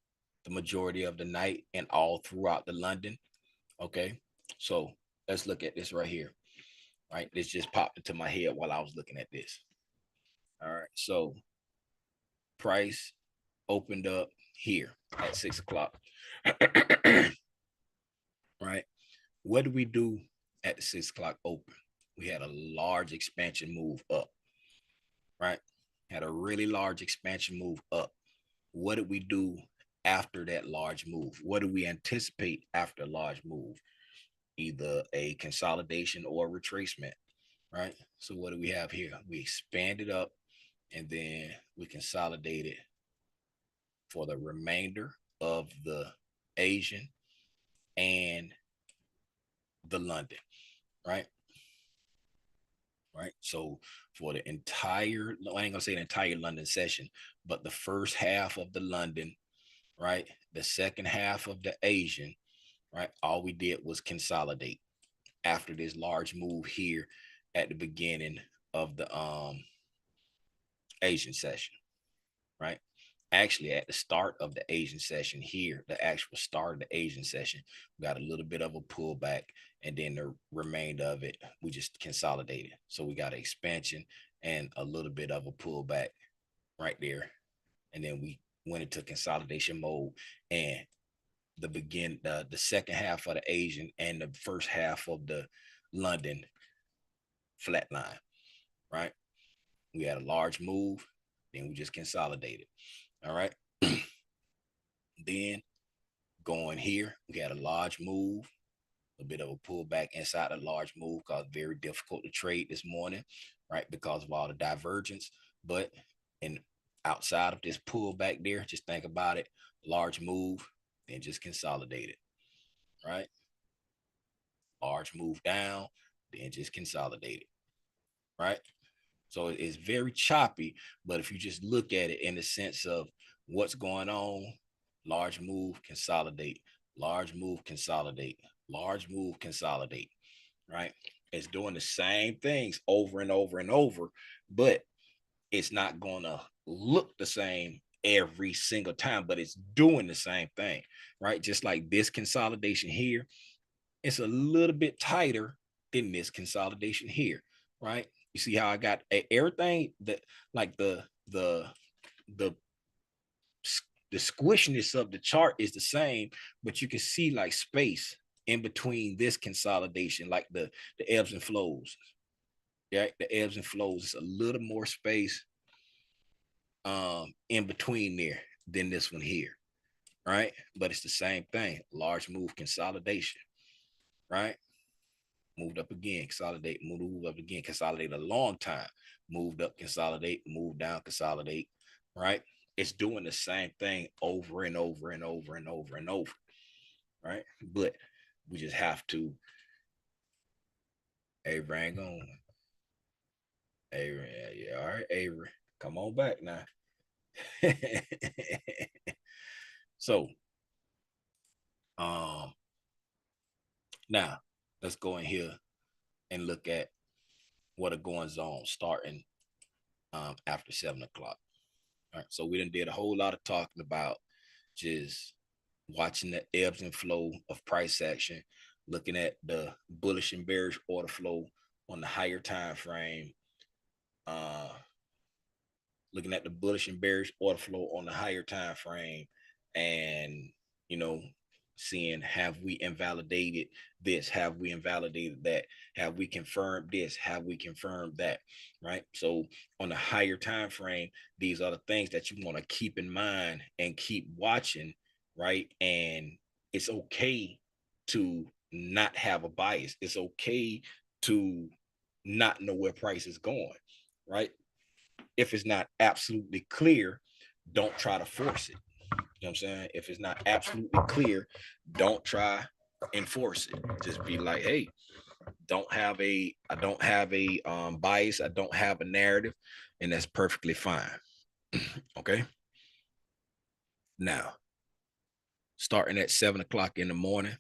the majority of the night and all throughout the London. Okay, so let's look at this right here. Right, this just popped into my head while I was looking at this. All right, so price opened up here at 6 o'clock. Right, what did we do at the 6 o'clock open? We had a large expansion move up. Right, had a really large expansion move up. What did we do after that large move? What do we anticipate after a large move? Either a consolidation or a retracement, right? So what do we have here? We expanded up, and then we consolidated for the remainder of the Asian and the London, right? Right. So for the entire, I ain't gonna say the entire London session, but the first half of the London, right? The second half of the Asian, right? All we did was consolidate after this large move here at the beginning of the Asian session, right? Actually, at the start of the Asian session here, the actual start of the Asian session, we got a little bit of a pullback, and then the remainder of it, we just consolidated. So we got an expansion and a little bit of a pullback right there. And then we went into consolidation mode, and the second half of the Asian and the first half of the London flatline, right? We had a large move, then we just consolidated. All right. Then going here, we had a large move, a bit of a pullback inside a large move, because very difficult to trade this morning, right? Because of all the divergence. But in outside of this pullback there, just think about it, large move, then just consolidate it, right? Large move down, then just consolidate it, right? So it's very choppy, but if you just look at it in the sense of what's going on, large move, consolidate, large move, consolidate, large move, consolidate, right? It's doing the same things over and over and over, but it's not going to look the same every single time, but it's doing the same thing, right? Just like this consolidation here, it's a little bit tighter than this consolidation here, right? You see how I got everything that, like the squishiness of the chart is the same, but you can see like space in between this consolidation, like the ebbs and flows. Yeah, the ebbs and flows is a little more space in between there than this one here, right? But it's the same thing, large move consolidation, right? moved up again, consolidate, move up again, consolidate a long time, moved up, consolidate, move down, consolidate, right? It's doing the same thing over and over and over and over and over, right? But we just have to, Avery ain't going. Avery, yeah, all right, Avery, come on back now. So, now let's go in here and look at what are going on starting after 7 o'clock. All right, so we done did a whole lot of talking about just watching the ebbs and flow of price action, looking at the bullish and bearish order flow on the higher time frame, uh, looking at the bullish and bearish order flow on the higher time frame, and seeing, have we invalidated this, have we invalidated that, have we confirmed this, have we confirmed that, right? So on the higher time frame, these are the things that you want to keep in mind and keep watching, right? And it's okay to not have a bias. It's okay to not know where price is going, right? If it's not absolutely clear, don't try to force it. You know what I'm saying? If it's not absolutely clear, don't try and force it. Just be like, hey, I don't have a bias, I don't have a narrative, and that's perfectly fine. Okay. Now, starting at 7 o'clock in the morning,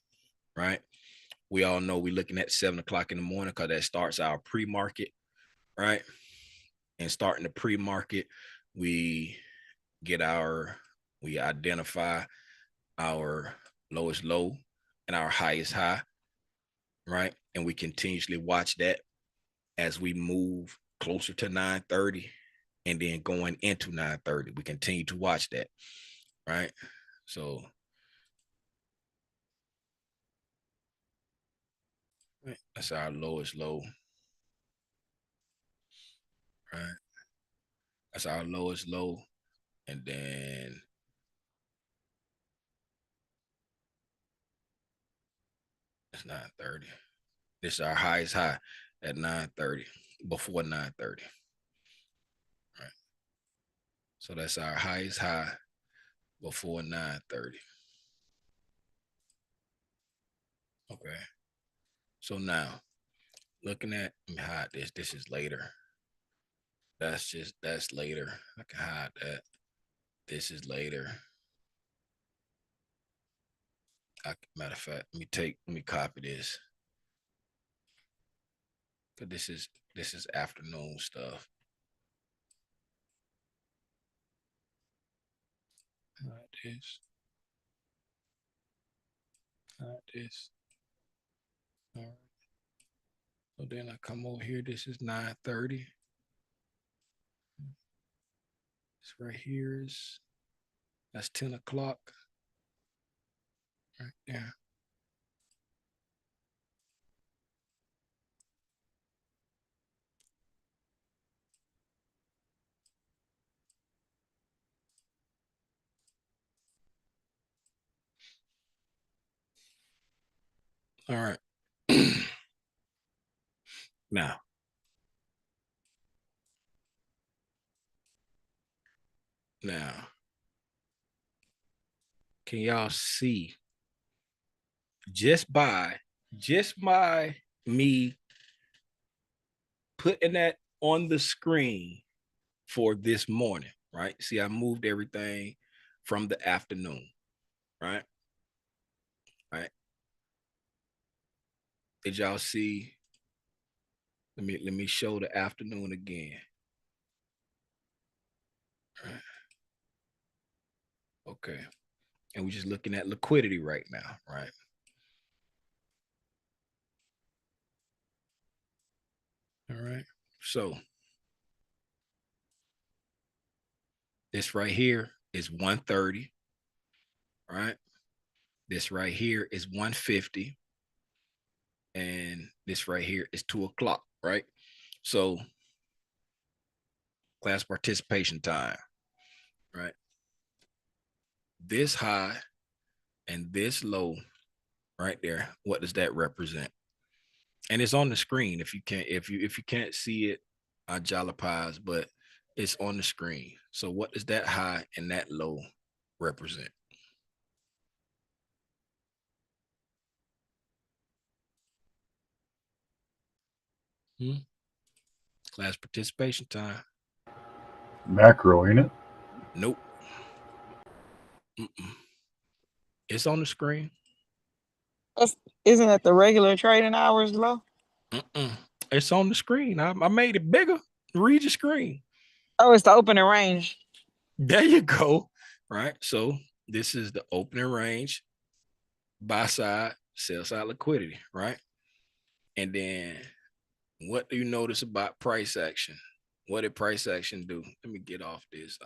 right? We all know we're looking at 7 o'clock in the morning because that starts our pre-market, right? And starting the pre-market, we identify our lowest low and our highest high, right? And we continuously watch that as we move closer to 9:30 and then going into 9:30. We continue to watch that, right? So that's our lowest low, right? That's our lowest low. And then it's 9:30. This is our highest high at 9:30, before 9:30. Right. So that's our highest high before 9:30. Okay. So now looking at, let me hide this. This is later. That's later. I can hide that. This is later. Matter of fact, let me copy this. Cause this is afternoon stuff. Hide this. Hide this. All right. So then I come over here. This is 9:30. This right here that's 10 o'clock. Right there. All right. Now, can y'all see just by me putting that on the screen for this morning, right? See, I moved everything from the afternoon, right? Right. Did y'all see? Let me show the afternoon again. Right. Okay. And we're just looking at liquidity right now, right? All right. So this right here is 1:30, right? This right here is 1:50. And this right here is 2 o'clock, right? So class participation time, right? This high and this low right there, what does that represent? And it's on the screen. If you can't see it, I jalapies, but it's on the screen. So what does that high and that low represent? Class participation time.
Macro, ain't it?
Nope. It's on the screen.
Isn't it the regular trading hours low?
It's on the screen. I made it bigger. Read your screen.
Oh, it's the opening range.
There you go. Right. So this is the opening range, buy side, sell side liquidity. Right. And then what do you notice about price action? What did price action do? Let me get off this.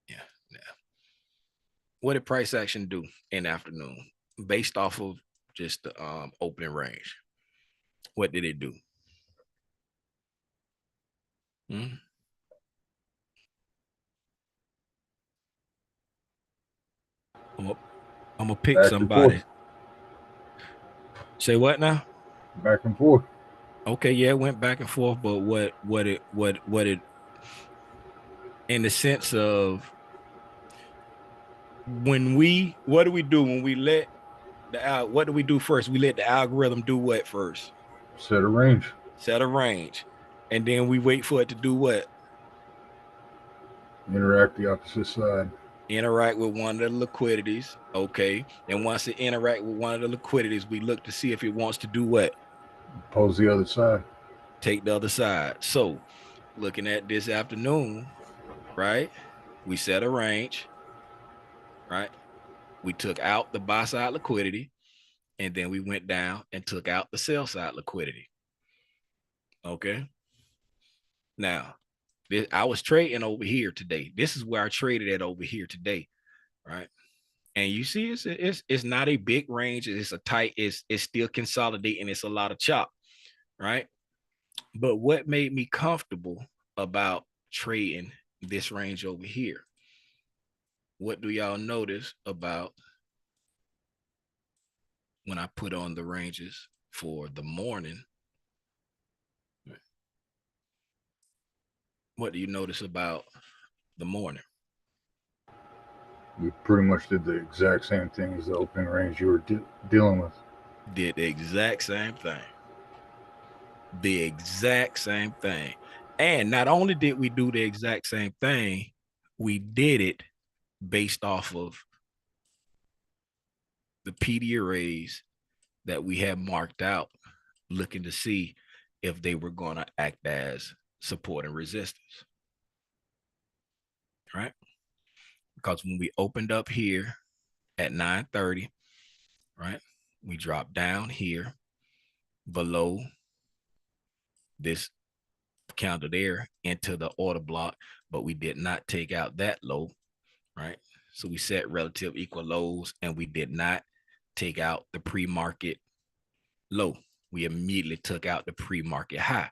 Yeah. What did price action do in the afternoon based off of just the opening range? What did it do? I'm gonna pick
Back and
somebody.
forth.
Say what now?
Back and forth.
Okay, yeah, it went back and forth, but what it in the sense of what do we do when we let what do we do first? We let the algorithm do what first?
Set a range.
Set a range. And then we wait for it to do what?
Interact the opposite side.
Interact with one of the liquidities. Okay. And once it interact with one of the liquidities, we look to see if it wants to do what?
Pose the other side.
Take the other side. So looking at this afternoon, right? We set a range, right? We took out the buy side liquidity, and then we went down and took out the sell side liquidity. Okay. Now, I was trading over here today. This is where I traded at over here today, right? And you see, it's not a big range. It's a tight. It's still consolidating. It's a lot of chop, right? But what made me comfortable about trading this range over here? What do y'all notice about when I put on the ranges for the morning? What do you notice about the morning?
We pretty much did the exact same thing as the opening range you were dealing with.
Did the exact same thing. The exact same thing. And not only did we do the exact same thing, we did it based off of the PD arrays that we had marked out, looking to see if they were going to act as support and resistance. Right? Because when we opened up here at 9:30, right, we dropped down here below this candle there into the order block, but we did not take out that low, right? So we set relative equal lows, and we did not take out the pre-market low. We immediately took out the pre-market high.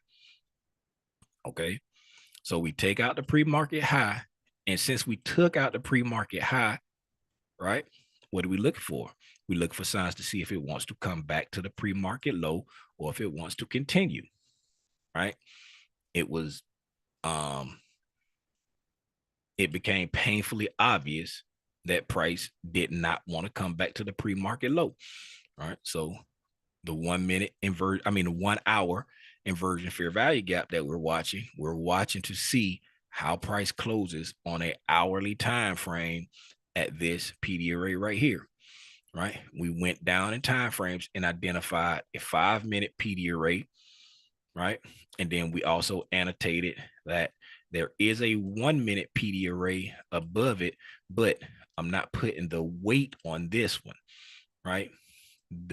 Okay. So we take out the pre-market high. And since we took out the pre-market high, right, what are we looking for? We look for signs to see if it wants to come back to the pre-market low or if it wants to continue, right? It was, it became painfully obvious that price did not want to come back to the pre-market low, right? So the 1 minute the 1 hour inversion fair value gap that we're watching to see how price closes on an hourly time frame at this PD array right here, right? We went down in time frames and identified a 5-minute PD array, right? And then we also annotated that there is a 1-minute PD array above it, but I'm not putting the weight on this one, right?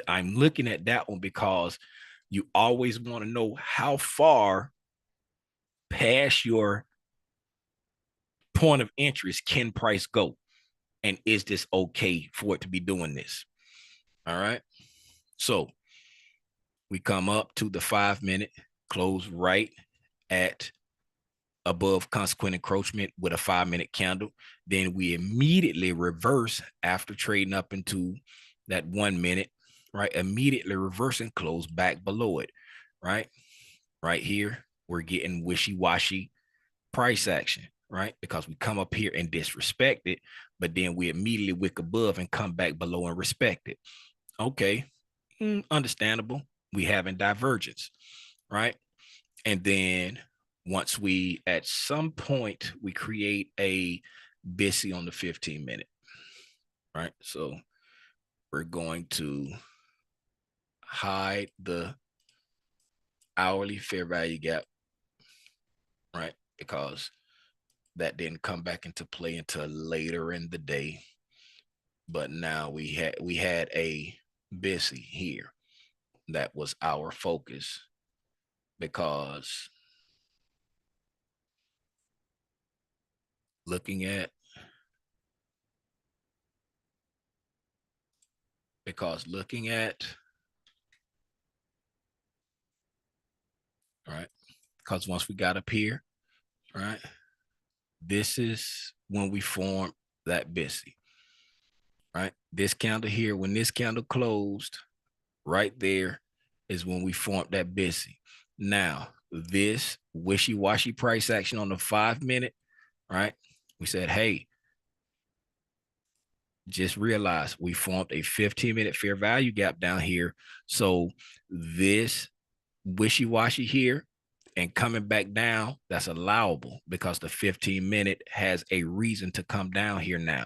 I'm looking at that one because you always want to know how far past your point of interest can price go, and is this okay for it to be doing this? All right. So we come up to the 5-minute, close right at above consequent encroachment with a 5-minute candle. Then we immediately reverse after trading up into that 1 minute, right? Immediately reverse and close back below it, right? Right here, we're getting wishy-washy price action, right? Because we come up here and disrespect it, but then we immediately wick above and come back below and respect it. Okay, understandable. We having divergence, right? And then once we, at some point, we create a BISI on the 15-minute, right? So we're going to hide the hourly fair value gap, right? Because that didn't come back into play until later in the day. But now we had a BISI here. That was our focus, because looking at right, because once we got up here, right, this is when we form that BISI, right? This candle here, when this candle closed, right there is when we formed that BISI. Now, this wishy-washy price action on the 5-minute, right? We said, hey, just realize we formed a 15-minute fair value gap down here. So this wishy-washy here and coming back down, that's allowable, because the 15-minute has a reason to come down here now,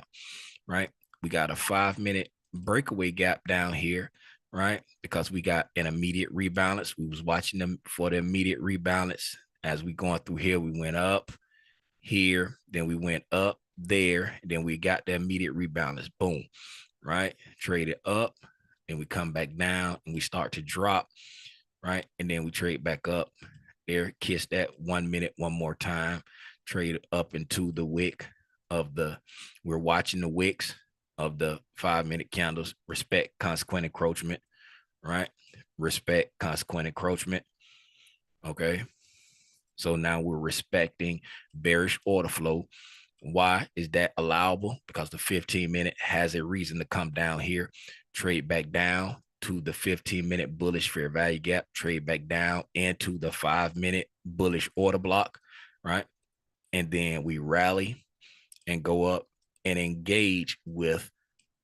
right? We got a 5-minute breakaway gap down here, right? Because we got an immediate rebalance. We was watching them for the immediate rebalance. As we going through here, we went up here, then we went up there, then we got the immediate rebalance. Boom, right? Traded up, and we come back down and we start to drop, right? And then we trade back up there, kiss that 1 minute one more time, trade up into the wick of the, we're watching the wicks of the 5-minute candles, respect consequent encroachment, right? Respect consequent encroachment. Okay. So now we're respecting bearish order flow. Why is that allowable? Because the 15-minute has a reason to come down here, trade back down to the 15-minute bullish fair value gap, trade back down into the 5-minute bullish order block, right? And then we rally and go up and engage with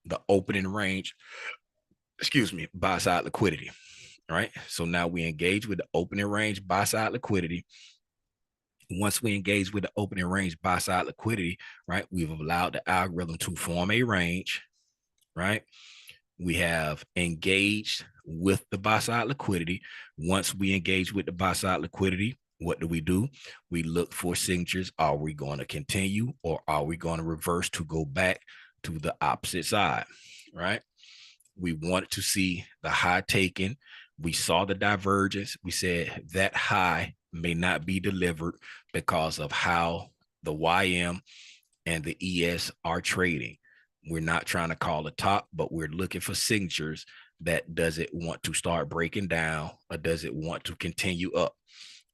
the opening range, buy side liquidity, right? So now we engage with the opening range buy side liquidity. Once we engage with the opening range buy side liquidity, right, we've allowed the algorithm to form a range, right? We have engaged with the buy side liquidity. Once we engage with the buy side liquidity, what do? We look for signatures. Are we going to continue, or are we going to reverse to go back to the opposite side, right? We wanted to see the high taken. We saw the divergence. We said that high may not be delivered because of how the YM and the ES are trading. We're not trying to call a top, but we're looking for signatures that does it want to start breaking down, or does it want to continue up,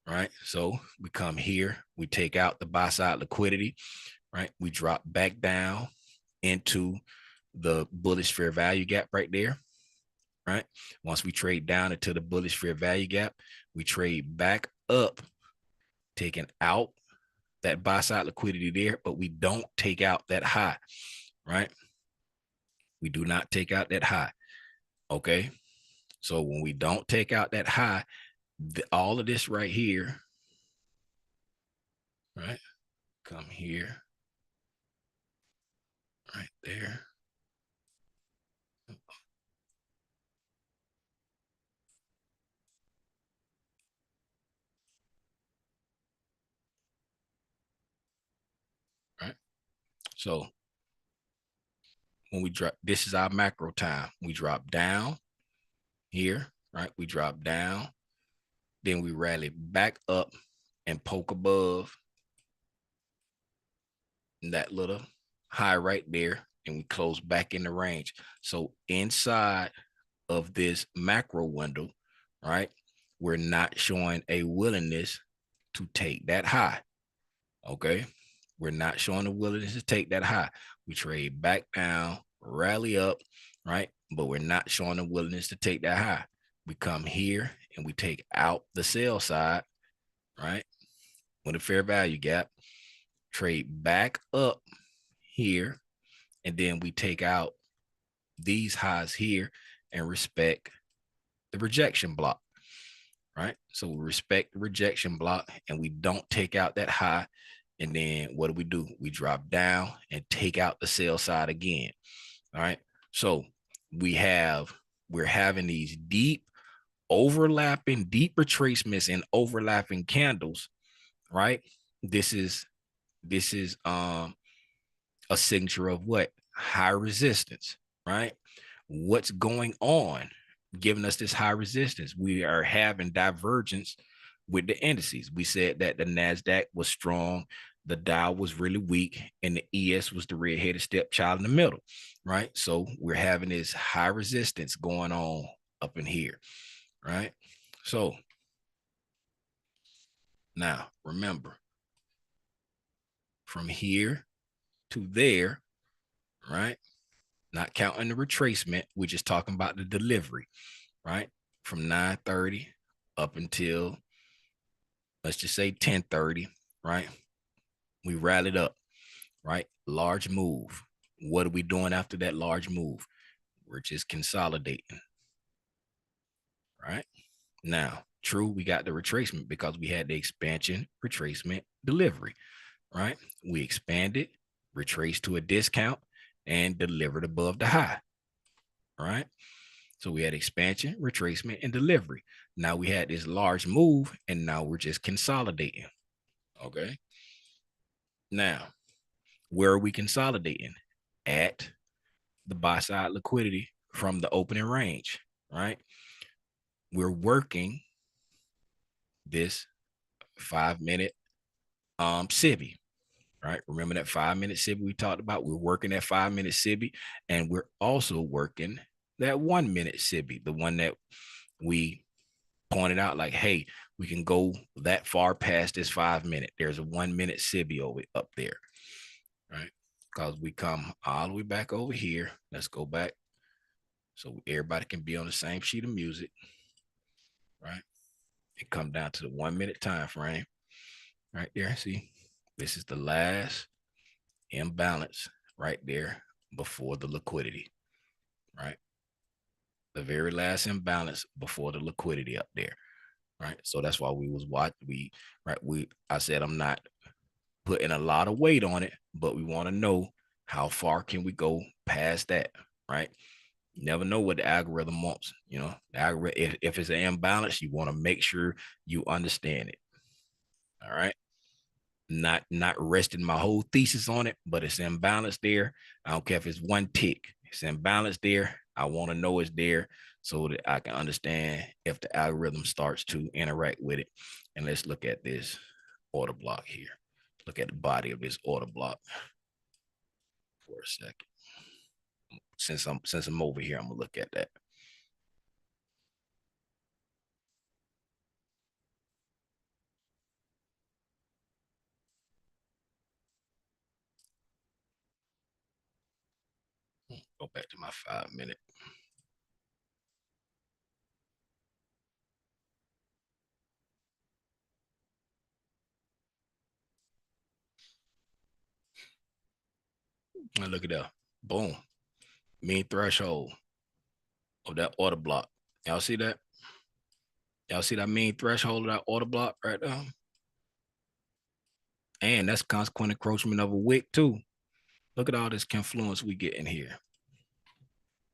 right? So we come here, we take out the buy side liquidity, right? We drop back down into the bullish fair value gap right there, right? Once we trade down into the bullish fair value gap, we trade back up, taking out that buy side liquidity there, but we don't take out that high, right? We do not take out that high. Okay. So when we don't take out that high, all of this right here, right? Come here, right there. Right. So when we drop, this is our macro time. We drop down here, right? We drop down, then we rally back up and poke above that little high right there, and we close back in the range. So inside of this macro window, right, we're not showing a willingness to take that high. Okay. We're not showing a willingness to take that high. We trade back down, rally up, right? but we're not showing the willingness to take that high. We come here and we take out the sell side, right? With a fair value gap, trade back up here, and then we take out these highs here and respect the rejection block, right? So we respect the rejection block and we don't take out that high. And then what do? We drop down and take out the sell side again. All right. So we're having these deep retracements and overlapping candles, right? This is a signature of what? High resistance, right? What's going on giving us this high resistance? We are having divergence with the indices. We said that the NASDAQ was strong, the Dow was really weak, and the ES was the red-headed stepchild in the middle, right? So we're having this high resistance going on up in here, right? So now remember, from here to there, right? Not counting the retracement, we're just talking about the delivery, right? From 9:30 up until, let's just say 10:30, right? We rallied up, right? Large move. What are we doing after that large move? We're just consolidating, right? Now, true, we got the retracement because we had the expansion, retracement, delivery, right? We expanded, retraced to a discount, and delivered above the high, right? So we had expansion, retracement, and delivery. Now we had this large move, and now we're just consolidating. Okay. Now, where are we consolidating? At the buy side liquidity from the opening range, right? We're working this 5-minute SIBI, right? Remember that 5-minute SIBI we talked about? We're working that 5-minute SIBI, and we're also working that 1-minute SIBI, the one that we pointed out, like, hey, we can go that far past this 5-minute. There's a 1-minute SIBI up there, right? Because we come all the way back over here. Let's go back so everybody can be on the same sheet of music, right? And come down to the 1-minute time frame right there. See, this is the last imbalance right there before the liquidity, right? The very last imbalance before the liquidity up there, right? So that's why we was I said I'm not putting a lot of weight on it, but we want to know how far can we go past that, right? You never know what the algorithm wants. You know, the algorithm, if it's an imbalance, you want to make sure you understand it. All right. Not resting my whole thesis on it, but it's imbalanced there. I don't care if it's one tick, it's imbalanced there. I want to know it's there so that I can understand if the algorithm starts to interact with it. And let's look at this order block here. Look at the body of this order block for a second. Since I'm over here, I'm gonna look at that. Go back to my 5-minute. And look at that. Boom. Mean threshold of that order block. Y'all see that? Y'all see that mean threshold of that order block right there? And that's consequent encroachment of a wick too. Look at all this confluence we get in here.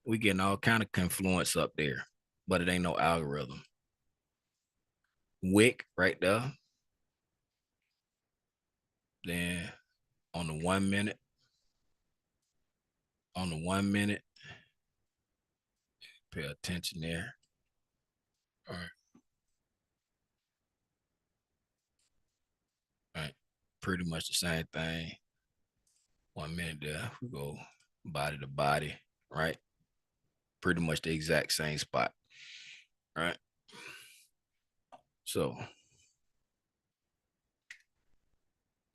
We getting all kind of confluence up there, but it ain't no algorithm. Wick right there. Then on the 1-minute, pay attention there. All right. All right. Pretty much the same thing. 1 minute there. We go body to body, right? Pretty much the exact same spot. Right. So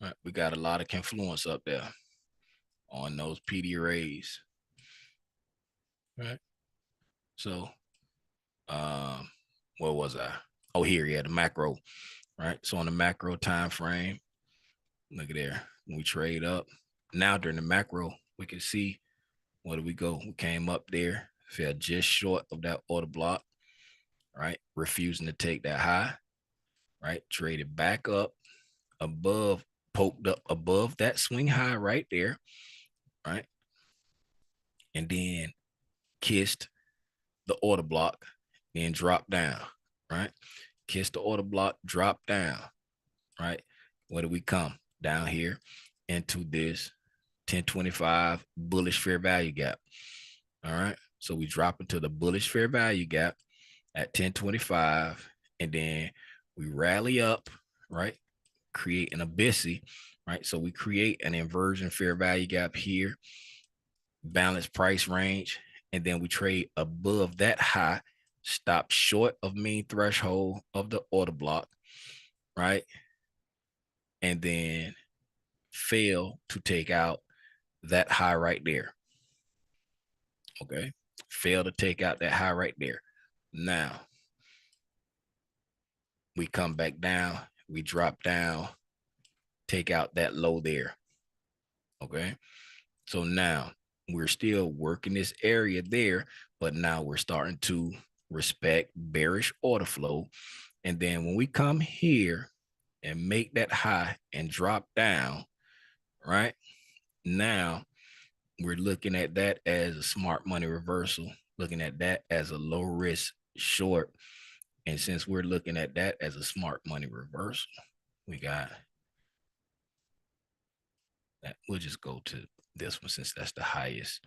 right, we got a lot of confluence up there on those PD arrays. Right. So, where was I? Oh, here, yeah, the macro, right? So on the macro time frame, look at there. When we trade up, now during the macro, we can see where do we go? We came up there, fell just short of that order block, right? Refusing to take that high, right? Traded back up above, poked up above that swing high right there, right? And then kissed the order block, then dropped down, right? Kissed the order block, drop down, right? Where do we come? Down here into this 1025 bullish fair value gap. All right. So we drop into the bullish fair value gap at 1025, and then we rally up, right? Create an abyssy, right? So we create an inversion fair value gap here, balanced price range, and then we trade above that high, stop short of mean threshold of the order block, right? And then fail to take out that high right there. Okay. Fail to take out that high right there. Now we come back down, we drop down, take out that low there. Okay. So now we're still working this area there, but now we're starting to respect bearish order flow. And then when we come here and make that high and drop down, right? Now we're looking at that as a smart money reversal, looking at that as a low risk short. And since we're looking at that as a smart money reversal, we got that. We'll just go to this one since that's the highest.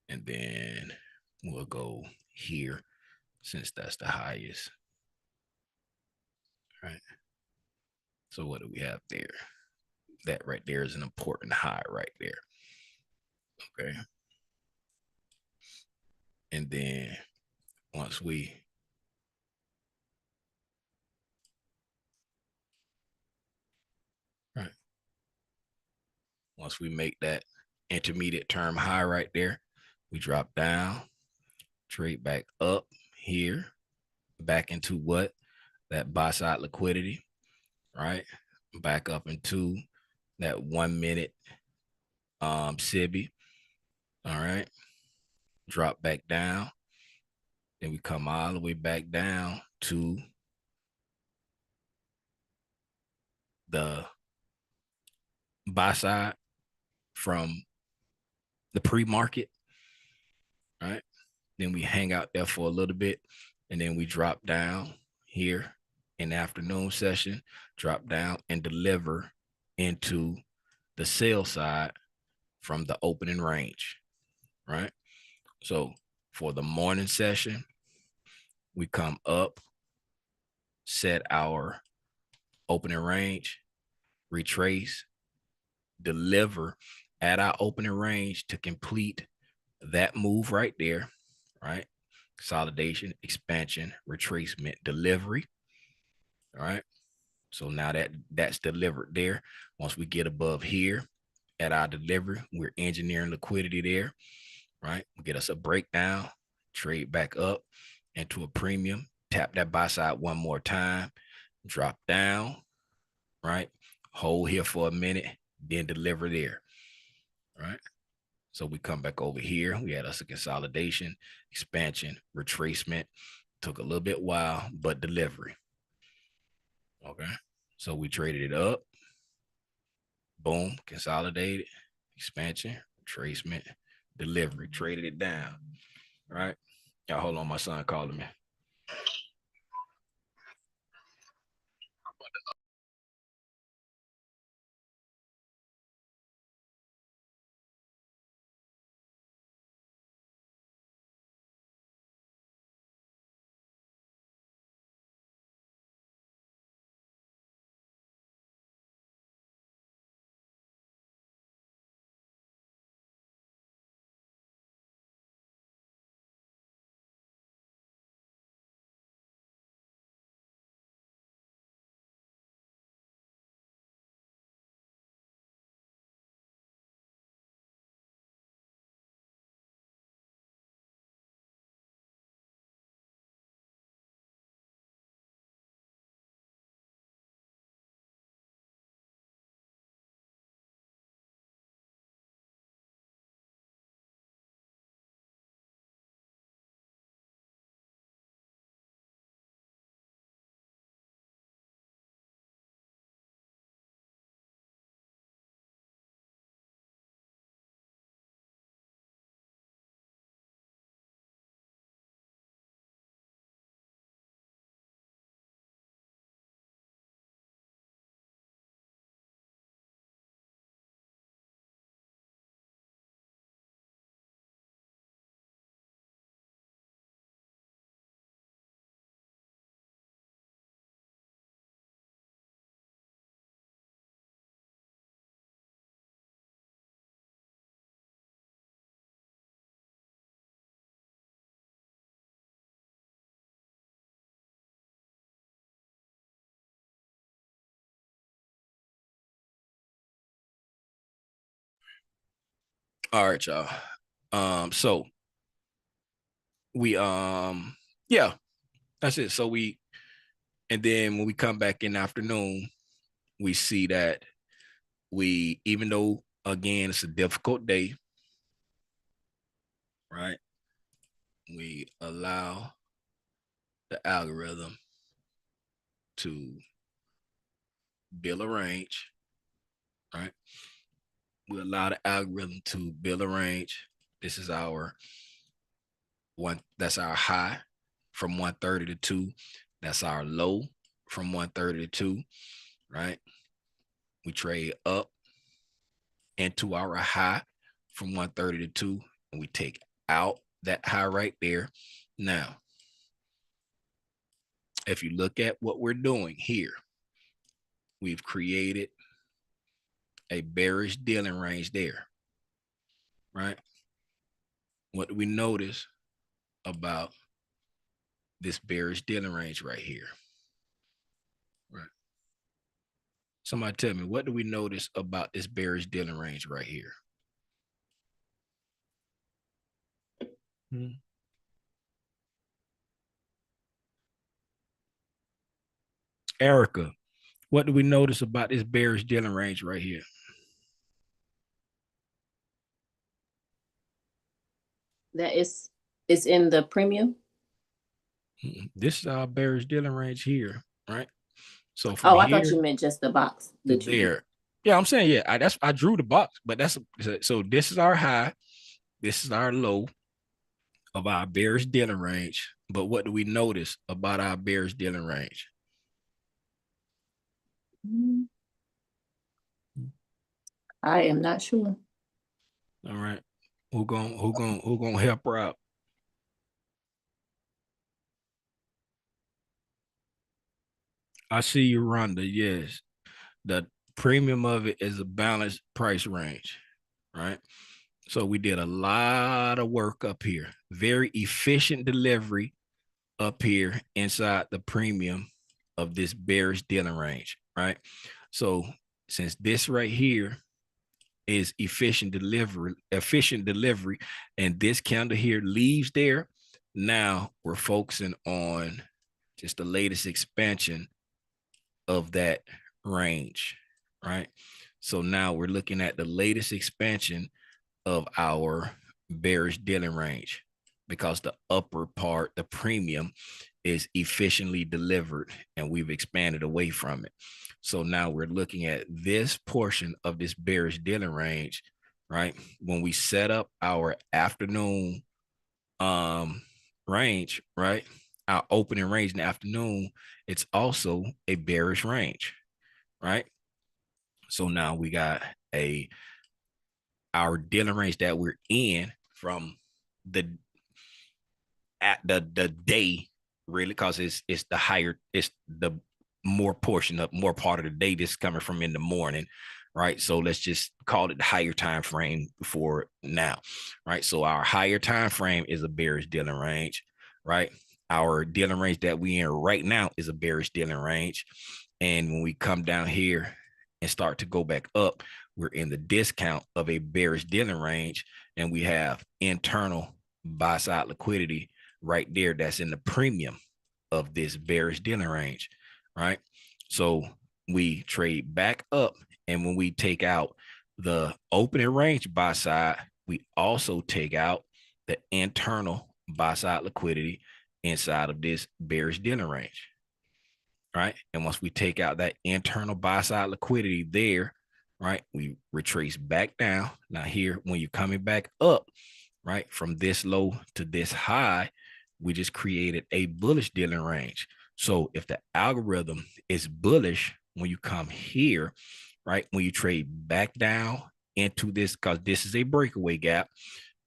And then we'll go here since that's the highest. Right. So what do we have there? That right there is an important high right there. Okay. And then once we once we make that intermediate term high right there, we drop down, trade back up here, back into what? That buy side liquidity, right? Back up into that 1 minute SIBI. All right. Drop back down. Then we come all the way back down to the buy side from the pre-market, right? Then we hang out there for a little bit, and then we drop down here in the afternoon session, drop down and deliver into the sell side from the opening range, right? So for the morning session, we come up, set our opening range, retrace, deliver at our opening range to complete that move right there, right? Consolidation, expansion, retracement, delivery. All right. So now that's delivered there. Once we get above here at our delivery, we're engineering liquidity there, right? We get us a breakdown, trade back up into a premium, tap that buy side one more time, drop down, right? Hold here for a minute, then deliver there, right? So we come back over here. We had us a consolidation, expansion, retracement. Took a little bit while, but delivery. Okay. So we traded it up. Boom. Consolidated, expansion, retracement, delivery. Traded it down. All right. Y'all hold on. My son calling me. All right, y'all. So we yeah, that's it. So and then when we come back in the afternoon, we see that even though again it's a difficult day, right? We allow the algorithm to build a range, right? We allow the algorithm to build a range. This is our that's our high from 130 to 2. That's our low from 130 to 2, right? We trade up into our high from 130 to 2, and we take out that high right there. Now, if you look at what we're doing here, we've created a bearish dealing range there, right? What do we notice about this bearish dealing range right here? Right. Somebody tell me, what do we notice about this bearish dealing range right here? Erica, what do we notice about this bearish dealing range right here?
That is in the premium.
This is our bearish dealing range here, right? So from
Oh, I
here
thought you meant just the box
to
that you
there. Yeah, I'm saying, yeah, I drew the box, but so this is our high, this is our low of our bearish dealing range. But what do we notice about our bearish dealing range?
did. I am not sure.
All right. Who gonna help her out? I see you, Rhonda. Yes. The premium of it is a balanced price range, right? So we did a lot of work up here. Very efficient delivery up here inside the premium of this bearish dealing range, right? So since this right here is efficient delivery, and this candle here leaves there, now we're focusing on just the latest expansion of that range, right? So now we're looking at the latest expansion of our bearish dealing range because the upper part, the premium, is efficiently delivered and we've expanded away from it. So now we're looking at this portion of this bearish dealing range, right? When we set up our afternoon range, right? Our opening range in the afternoon, it's also a bearish range, right? So now we got our dealing range that we're in from the day, really, because it's the higher, it's the more part of the day this is coming from in the morning, right? So let's just call it the higher time frame for now, right? So our higher time frame is a bearish dealing range, right? Our dealing range that we in right now is a bearish dealing range. And when we come down here and start to go back up, we're in the discount of a bearish dealing range, and we have internal buy side liquidity right there that's in the premium of this bearish dealing range, right? So we trade back up, and when we take out the opening range buy side, we also take out the internal buy side liquidity inside of this bearish dealing range, right? And once we take out that internal buy side liquidity there, right, we retrace back down. Now here, when you're coming back up, right, from this low to this high, we just created a bullish dealing range. So if the algorithm is bullish when you come here, right, when you trade back down into this, because this is a breakaway gap,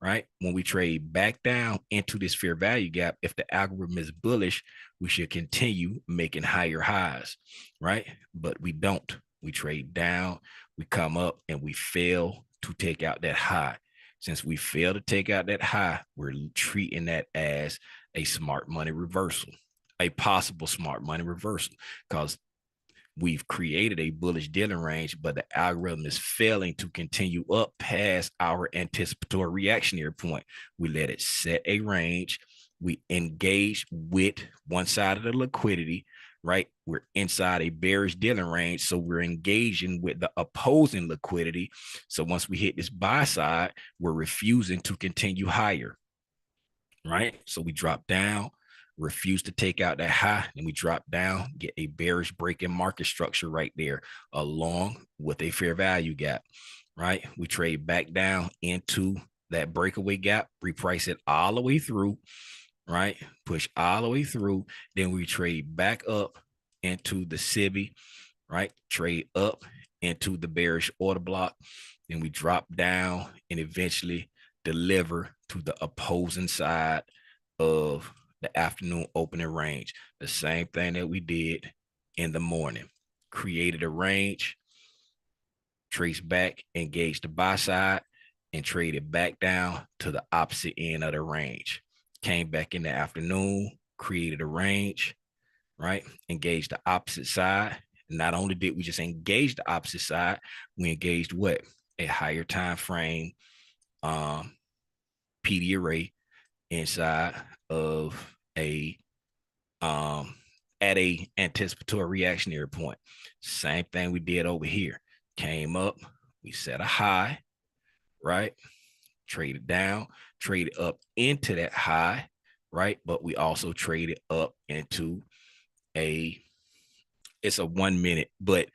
right? When we trade back down into this fair value gap, if the algorithm is bullish, we should continue making higher highs, right? But we don't. We trade down, we come up, and we fail to take out that high. Since we fail to take out that high, we're treating that as a smart money reversal, a possible smart money reversal, because we've created a bullish dealing range, but the algorithm is failing to continue up past our anticipatory reactionary point. We let it set a range. We engage with one side of the liquidity, right? We're inside a bearish dealing range, so we're engaging with the opposing liquidity. So once we hit this buy side, we're refusing to continue higher, right? So we drop down, refuse to take out that high, and we drop down, get a bearish break in market structure right there, along with a fair value gap, right? We trade back down into that breakaway gap, reprice it all the way through, right? Push all the way through. Then we trade back up into the SIBI, right? Trade up into the bearish order block. Then we drop down and eventually deliver to the opposing side of the afternoon opening range. The same thing that we did in the morning. Created a range, traced back, engaged the buy side, and traded back down to the opposite end of the range. Came back in the afternoon, created a range, right? Engaged the opposite side. Not only did we just engage the opposite side, we engaged what? A higher time frame PD array inside of a at a anticipatory reactionary point. Same thing we did over here. Came up, we set a high, right? Traded down, traded up into that high, right? But we also traded up into it's a 1 minute, but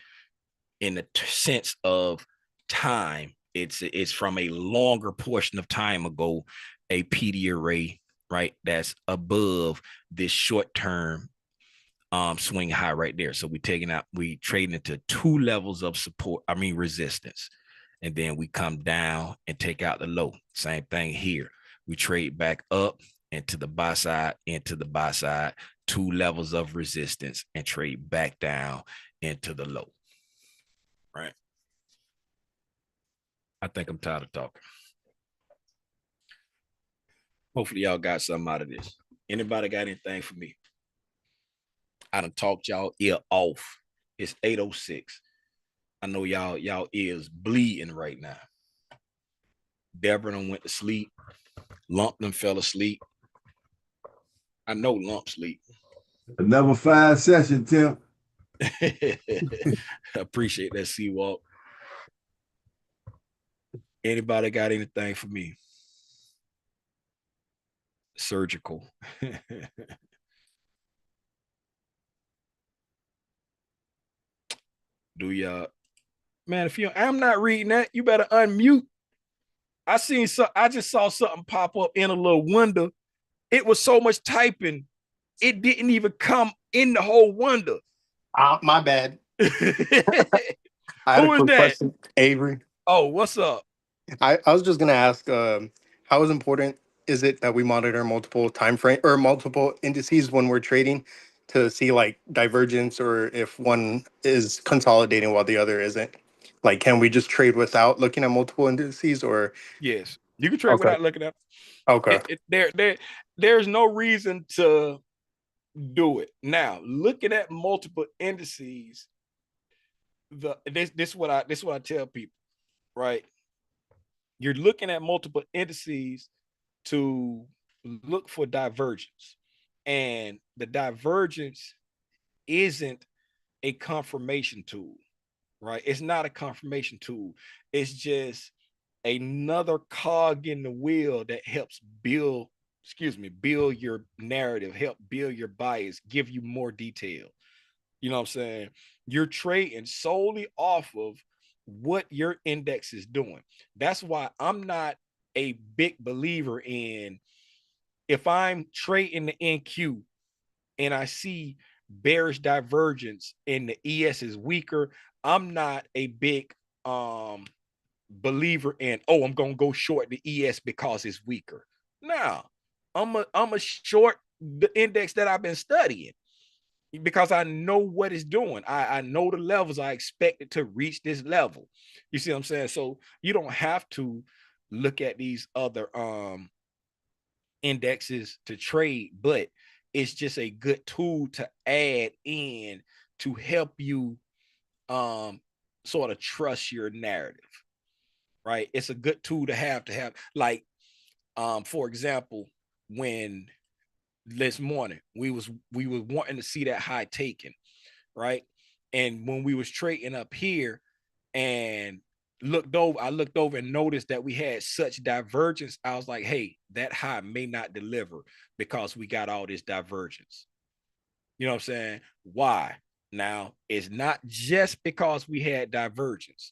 in the sense of time, it's from a longer portion of time ago, a PD array, right? That's above this short term swing high right there. So we trading into 2 levels of support, resistance. And then we come down and take out the low. Same thing here. We trade back up into the buy side, 2 levels of resistance, and trade back down into the low. Right. I think I'm tired of talking. Hopefully y'all got something out of this. Anybody got anything for me? I done talked y'all ear off. It's 8:06. I know y'all ears bleeding right now. Deborah done went to sleep. Lump done fell asleep. I know Lump sleep.
Another 5 session, Tim.
Appreciate that, Seawalk. Anybody got anything for me? Surgical. Do y'all, man? I'm not reading that, you better unmute. I just saw something pop up in a little window. It was so much typing, it didn't even come in the whole window.
My bad.
Who is that?
Question, Avery.
Oh, what's up?
I was just gonna ask, how important is it that we monitor multiple time frame or multiple indices when we're trading to see like divergence, or if one is consolidating while the other isn't? Like, can we just trade without looking at multiple indices, or?
Yes, you can trade
Okay.
without looking at.
Okay.
There's no reason to do it. Now, looking at multiple indices, this is what I tell people, right? You're looking at multiple indices to look for divergence, and the divergence isn't a confirmation tool, right? It's not a confirmation tool. It's just another cog in the wheel that helps build your narrative, help build your bias, give you more detail. You know what I'm saying? You're trading solely off of what your index is doing. That's why I'm not a big believer in, if I'm trading the NQ and I see bearish divergence and the ES is weaker, I'm not a big believer in, I'm gonna go short the ES because it's weaker. No, I'm a short the index that I've been studying, because I know what it's doing. I know the levels I expect it to reach this level. You see what I'm saying? So you don't have to look at these other indexes to trade, but it's just a good tool to add in to help you sort of trust your narrative, right? It's a good tool to have like, for example, when this morning we was wanting to see that high taken, right? And when we was trading up here and I looked over and noticed that we had such divergence. I was like, hey, that high may not deliver because we got all this divergence. You know what I'm saying? Why? Now, it's not just because we had divergence.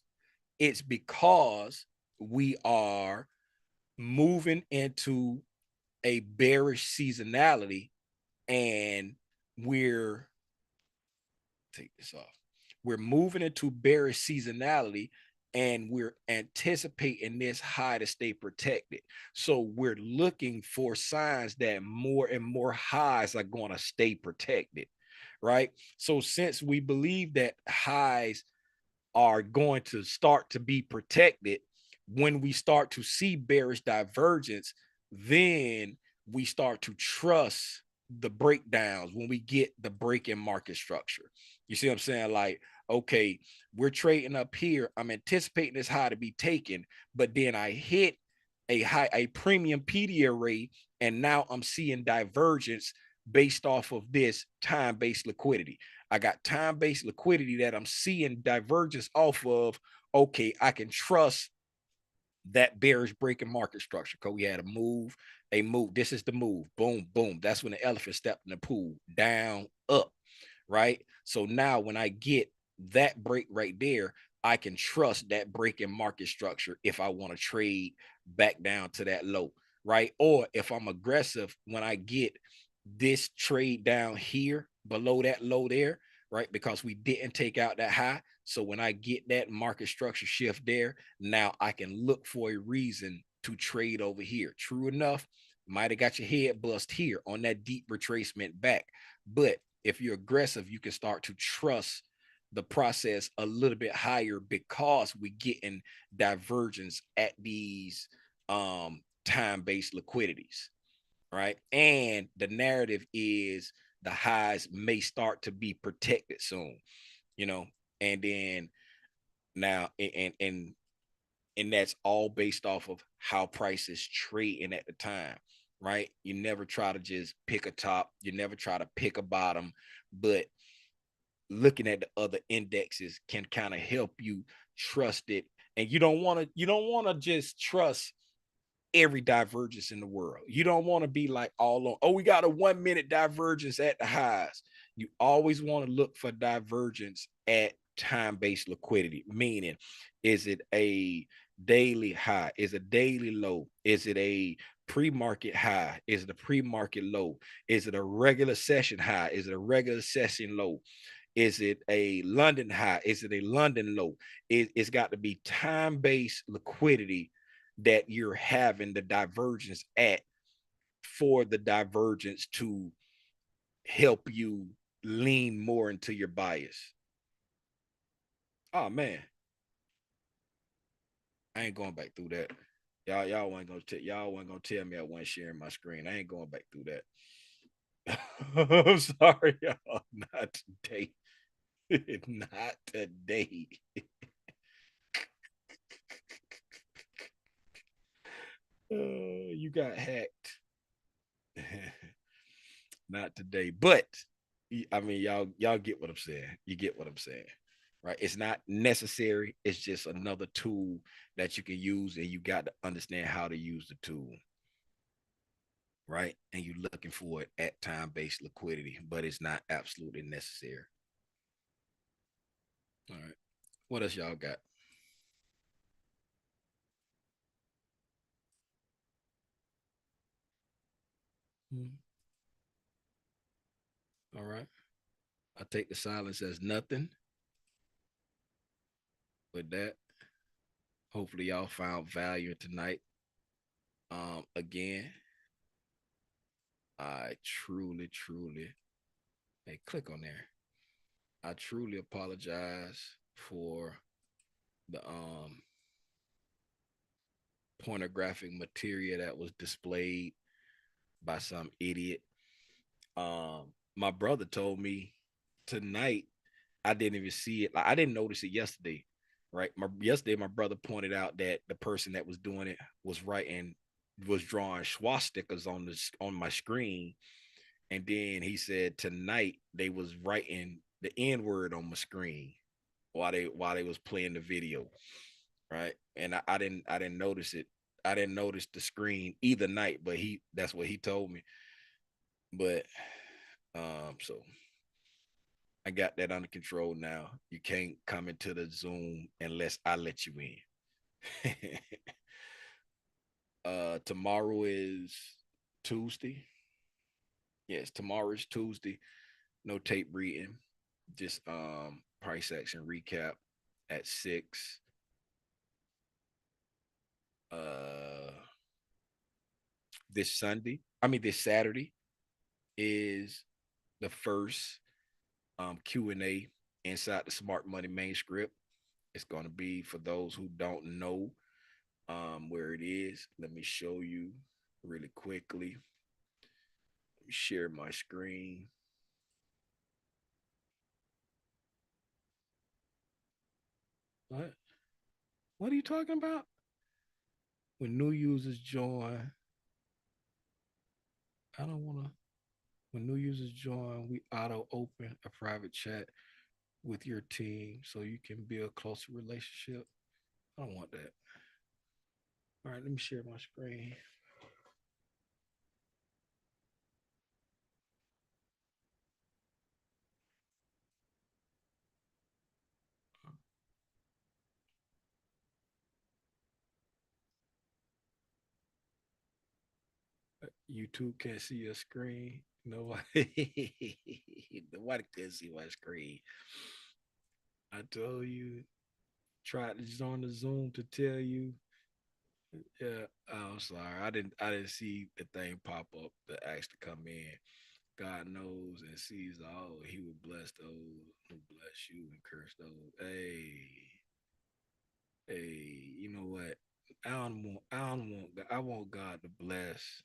It's because we are moving into a bearish seasonality, and we're take this off. We're moving into bearish seasonality, and we're anticipating this high to stay protected. So we're looking for signs that more and more highs are going to stay protected, right? So since we believe that highs are going to start to be protected, when we start to see bearish divergence, then we start to trust the breakdowns when we get the break in market structure. You see what I'm saying? Like, okay, we're trading up here. I'm anticipating this high to be taken, but then I hit a premium PD array, and now I'm seeing divergence based off of this time-based liquidity. I got time-based liquidity that I'm seeing divergence off of. Okay, I can trust that bearish breaking market structure because we had a move. This is the move. Boom, boom. That's when the elephant stepped in the pool. Down, up, right? So now when I get that break right there, I can trust that breaking market structure if I want to trade back down to that low, right? Or if I'm aggressive, when I get this trade down here below that low there, right? Because we didn't take out that high. So when I get that market structure shift there, now I can look for a reason to trade over here. True enough, might have got your head bust here on that deep retracement back. But if you're aggressive, you can start to trust the process a little bit higher because we getting divergence at these time-based liquidities, right? And the narrative is the highs may start to be protected soon, you know, and then now and that's all based off of how prices trading at the time, right? You never try to just pick a top, you never try to pick a bottom, but looking at the other indexes can kind of help you trust it. And you don't want to just trust every divergence in the world. You don't want to be like all on, oh, we got a 1 minute divergence at the highs. You always want to look for divergence at time-based liquidity, meaning, is it a daily high? Is it a daily low? Is it a pre-market high? Is it a pre-market low? Is it a regular session high? Is it a regular session low? Is it a London high? Is it a London low? It's got to be time-based liquidity that you're having the divergence at, for the divergence to help you lean more into your bias. Oh man, I ain't going back through that. Y'all weren't gonna tell me I wasn't sharing my screen. I ain't going back through that. I'm sorry, y'all. Not today. Not today. You got hacked. Not today, but I mean, y'all get what I'm saying. You get what I'm saying, right? It's not necessary. It's just another tool that you can use, and you got to understand how to use the tool, right? And you're looking for it at time-based liquidity, but it's not absolutely necessary. All right. What else y'all got? All right. I take the silence as nothing. With that, hopefully y'all found value tonight. Again, I truly, hey, click on there. I truly apologize for the pornographic material that was displayed by some idiot. My brother told me tonight I didn't even see it. Like, I didn't notice it yesterday, right? Yesterday, my brother pointed out that the person that was doing it was drawing swastikas on my screen, and then he said tonight they was writing the N word on my screen while they was playing the video, right? And I didn't notice it. I didn't notice the screen either night, but that's what he told me. But so I got that under control now. You can't come into the Zoom unless I let you in. Tomorrow is Tuesday. Yes, tomorrow is Tuesday. No tape reading. Just price action recap at 6. This Saturday is the first Q&A inside the Smart Money Manuscript. It's going to be, for those who don't know where it is, let me show you really quickly. Let me share my screen. What are you talking about? When new users join, I don't want to. When new users join, we auto open a private chat with your team so you can build closer relationship. I don't want that. All right, let me share my screen. YouTube can't see your screen. Nobody, nobody can see my screen. I told you, tried to join the Zoom to tell you. Yeah, I'm sorry. I didn't see the thing pop up to ask to come in. God knows and sees all. He will bless those who bless you and curse those. Hey, you know what? I want God to bless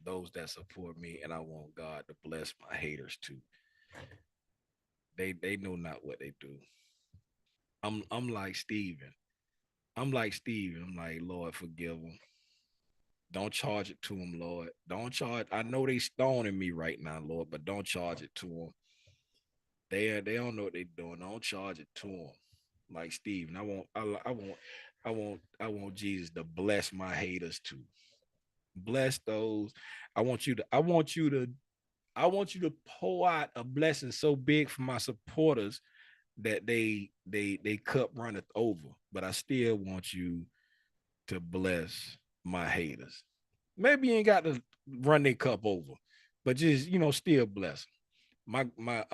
those that support me, and I want God to bless my haters too. They know not what they do. I'm like Steven. I'm like Steven. I'm like, Lord, forgive them. Don't charge it to them, Lord. Don't charge. I know they stoning me right now, Lord, but don't charge it to them. They don't know what they're doing. Don't charge it to them. Like Steven. I want Jesus to bless my haters too. Bless those. I want you to pour out a blessing so big for my supporters that they cup runneth over. But I still want you to bless my haters. Maybe you ain't got to run their cup over, but just still bless them. My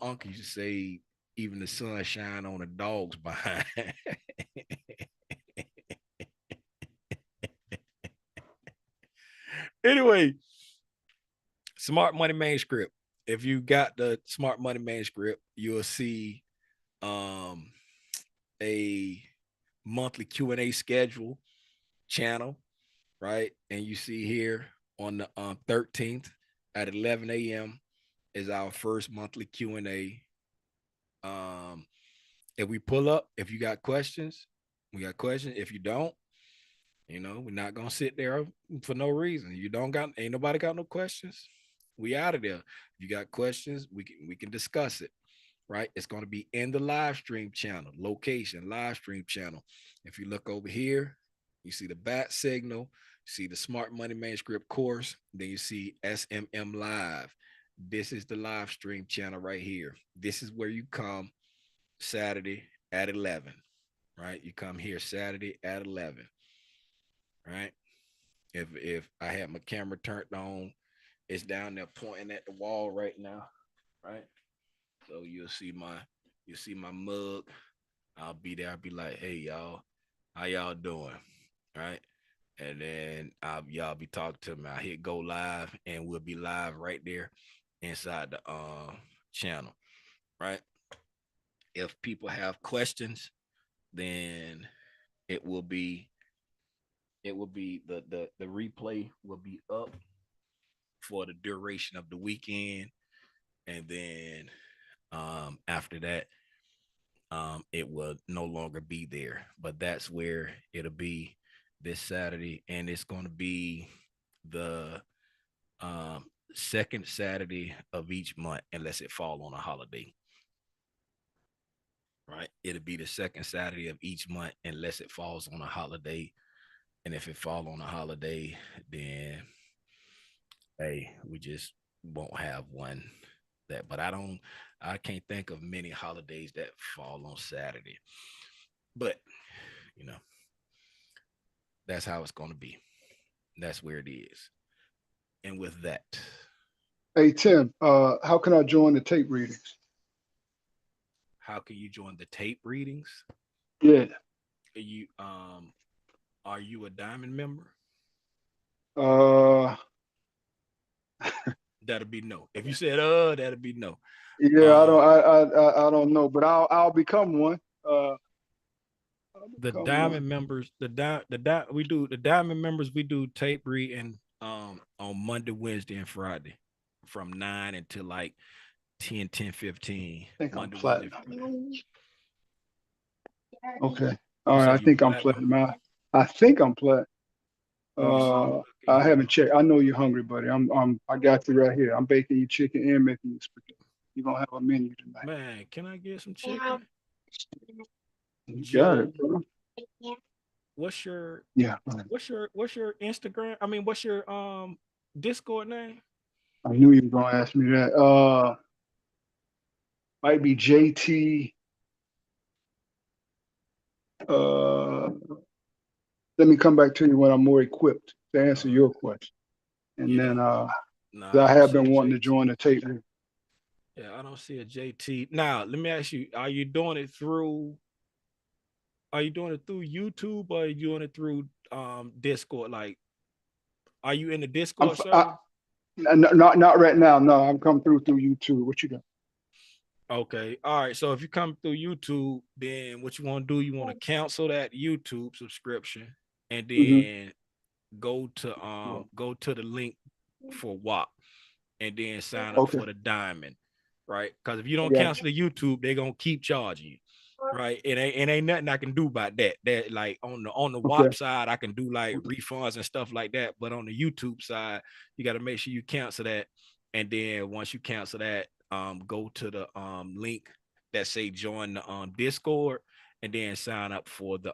uncle used to say, even the sun shine on the dogs behind. Anyway, Smart Money Manuscript. If you got the Smart Money Manuscript, you'll see a monthly Q&A schedule channel, right? And you see here on the 13th at 11 a.m. is our first monthly Q&A. If we pull up, if you got questions, we got questions. If you don't, we're not gonna sit there for no reason. Ain't nobody got no questions. We out of there. If you got questions, we can discuss it. Right? It's going to be in the live stream channel, location, live stream channel. If you look over here, you see the bat signal, you see the Smart Money Manuscript course, then you see SMM Live. This is the live stream channel right here. This is where you come Saturday at 11, right? You come here Saturday at 11, right? If I have my camera turned on, it's down there pointing at the wall right now, right? So you'll see my mug. I'll be there. I'll be like, hey y'all, how y'all doing? Right. And then y'all be talking to me. I hit go live and we'll be live right there inside the channel. Right. If people have questions, then it will be the replay will be up for the duration of the weekend. And then After that, it will no longer be there. But that's where it'll be this Saturday, and it's going to be the second Saturday of each month, unless it fall on a holiday. Right? It'll be the second Saturday of each month, unless it falls on a holiday. And if it fall on a holiday, then hey, we just won't have one. But I can't think of many holidays that fall on Saturday. But you know, that's how it's going to be. That's where it is. And with that,
Hey Tim, how can I join the tape readings?
how can you join the tape readings?
Yeah.
Are you a diamond member?
Uh,
That'll be no. If you said that'll be no.
yeah, I don't know, but I'll become one.
The
Become one.
diamond members, we do the diamond members, we do tape reading on Monday, Wednesday, and Friday from 9 until like 10, 15.
I think I'm
Monday, Wednesday,
platinum.
Friday.
Okay. All
You
right.
say
I
you
think I'm
platinum?
platinum. I think I'm platinum.
Okay,
I
here.
haven't checked. I know you're hungry, buddy. I got you right here. I'm baking you chicken and making you spaghetti. You're gonna have a menu tonight.
Man, can I get some chicken?
You got
Joe,
it, bro.
what's your
Yeah.
Instagram? I mean, what's your Discord name?
I knew you were gonna ask me that. Might be JT. Let me come back to you when I'm more equipped to answer your question. And
Yeah.
then
Nah,
I
don't
have
see a
been wanting to
JT.
join the tape.
Yeah, I don't see a JT. Now, let me ask you, are you doing it through YouTube, or are you doing it through Discord? Like, are you in the Discord server?
Not right now. No, I'm coming through YouTube. What you got?
Okay. All right. So if you come through YouTube, then what you want to do, you want to cancel that YouTube subscription and then go to the link for WAP and then sign up
Okay.
for the diamond, right? Because if you
I
don't
got
cancel the YouTube, they're gonna keep charging you. Right. It ain't nothing I can do about that. That like on the
Okay.
WAP side, I can do like refunds and stuff like that. But on the YouTube side, you got to make sure you cancel that. And then once you cancel that, go to the link that say join the Discord and then sign up for the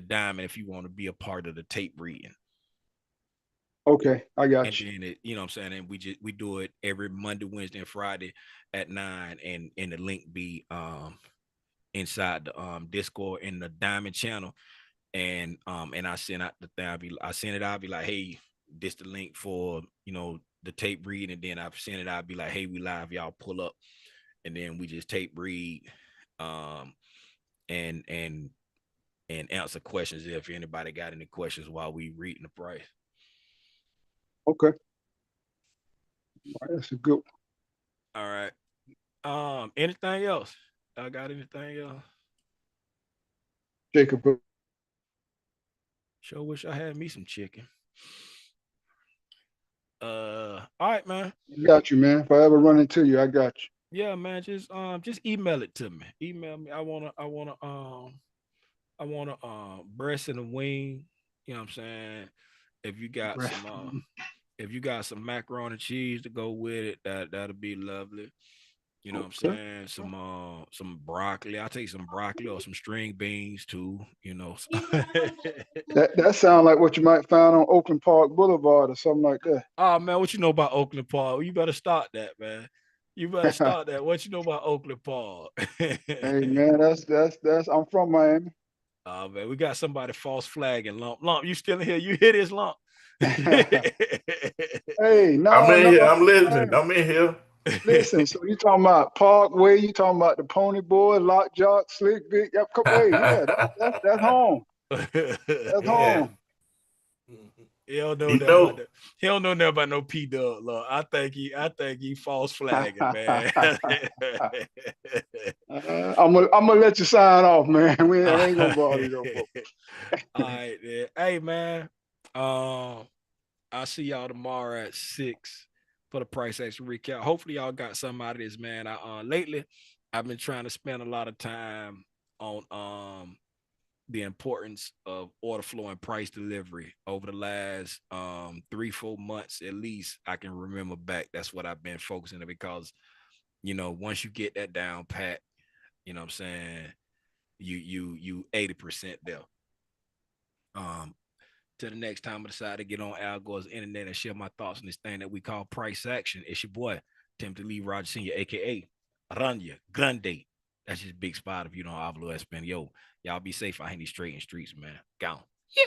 diamond if you want to be a part of the tape reading.
Okay, I got
And
you.
then you know what I'm saying, and we do it every Monday, Wednesday, and Friday at 9, and the link be inside the Discord in the diamond channel. And I send out the thing. I send it, I'll be like, hey, this the link for the tape read, and then I send it, I'll be like, hey, we live, y'all pull up, and then we just tape read and answer questions if anybody got any questions while we reading the price.
Okay. All right, that's a good one.
All right. Anything else? I got anything else?
Jacob.
Sure wish I had me some chicken. All right, man.
Got you, man. If I ever run into you, I got you.
Yeah, man. Just email it to me. Email me. I wanna breast and a wing. You know what I'm saying? If you got some macaroni and cheese to go with it, that'll be lovely. You know what I'm saying? Some broccoli. I'll take some broccoli or some string beans too,
That sounds like what you might find on Oakland Park Boulevard or something like that.
Oh man, what you know about Oakland Park? You better start that, man. You better start that. What you know about Oakland Park?
Hey man, that's I'm from Miami.
Oh man, we got somebody false flagging. Lump, you still in here? You hear this, Lump?
Hey, no,
I'm in here. I'm
man.
listening. I'm in here.
Listen, so you talking about Parkway, you talking about the Pony Boy, Lockjaw, Slick Vic, yep, hey, yeah, that's home. That's
Yeah.
home.
He don't know
You
nothing about
know,
that. He don't know nothing about no PDub, look. I think he false flagging, man.
I'm gonna let you sign off, man. We ain't gonna bother you no more.
All right, man. Hey, man. I'll see y'all tomorrow at 6 for the price action recap. Hopefully y'all got something out of this, man. Lately I've been trying to spend a lot of time on the importance of order flow and price delivery over the last 3-4 months at least. I can remember back. That's what I've been focusing on, because once you get that down pat, you know what I'm saying, you 80% there. Till the next time I decide to get on Al Gore's internet and share my thoughts on this thing that we call price action. It's your boy, Timothy Lee Rogers Sr., aka Ranya Grande. That's just big spot if you don't hablo español. Y'all be safe out in these straight streets, man. Gone. Yeah.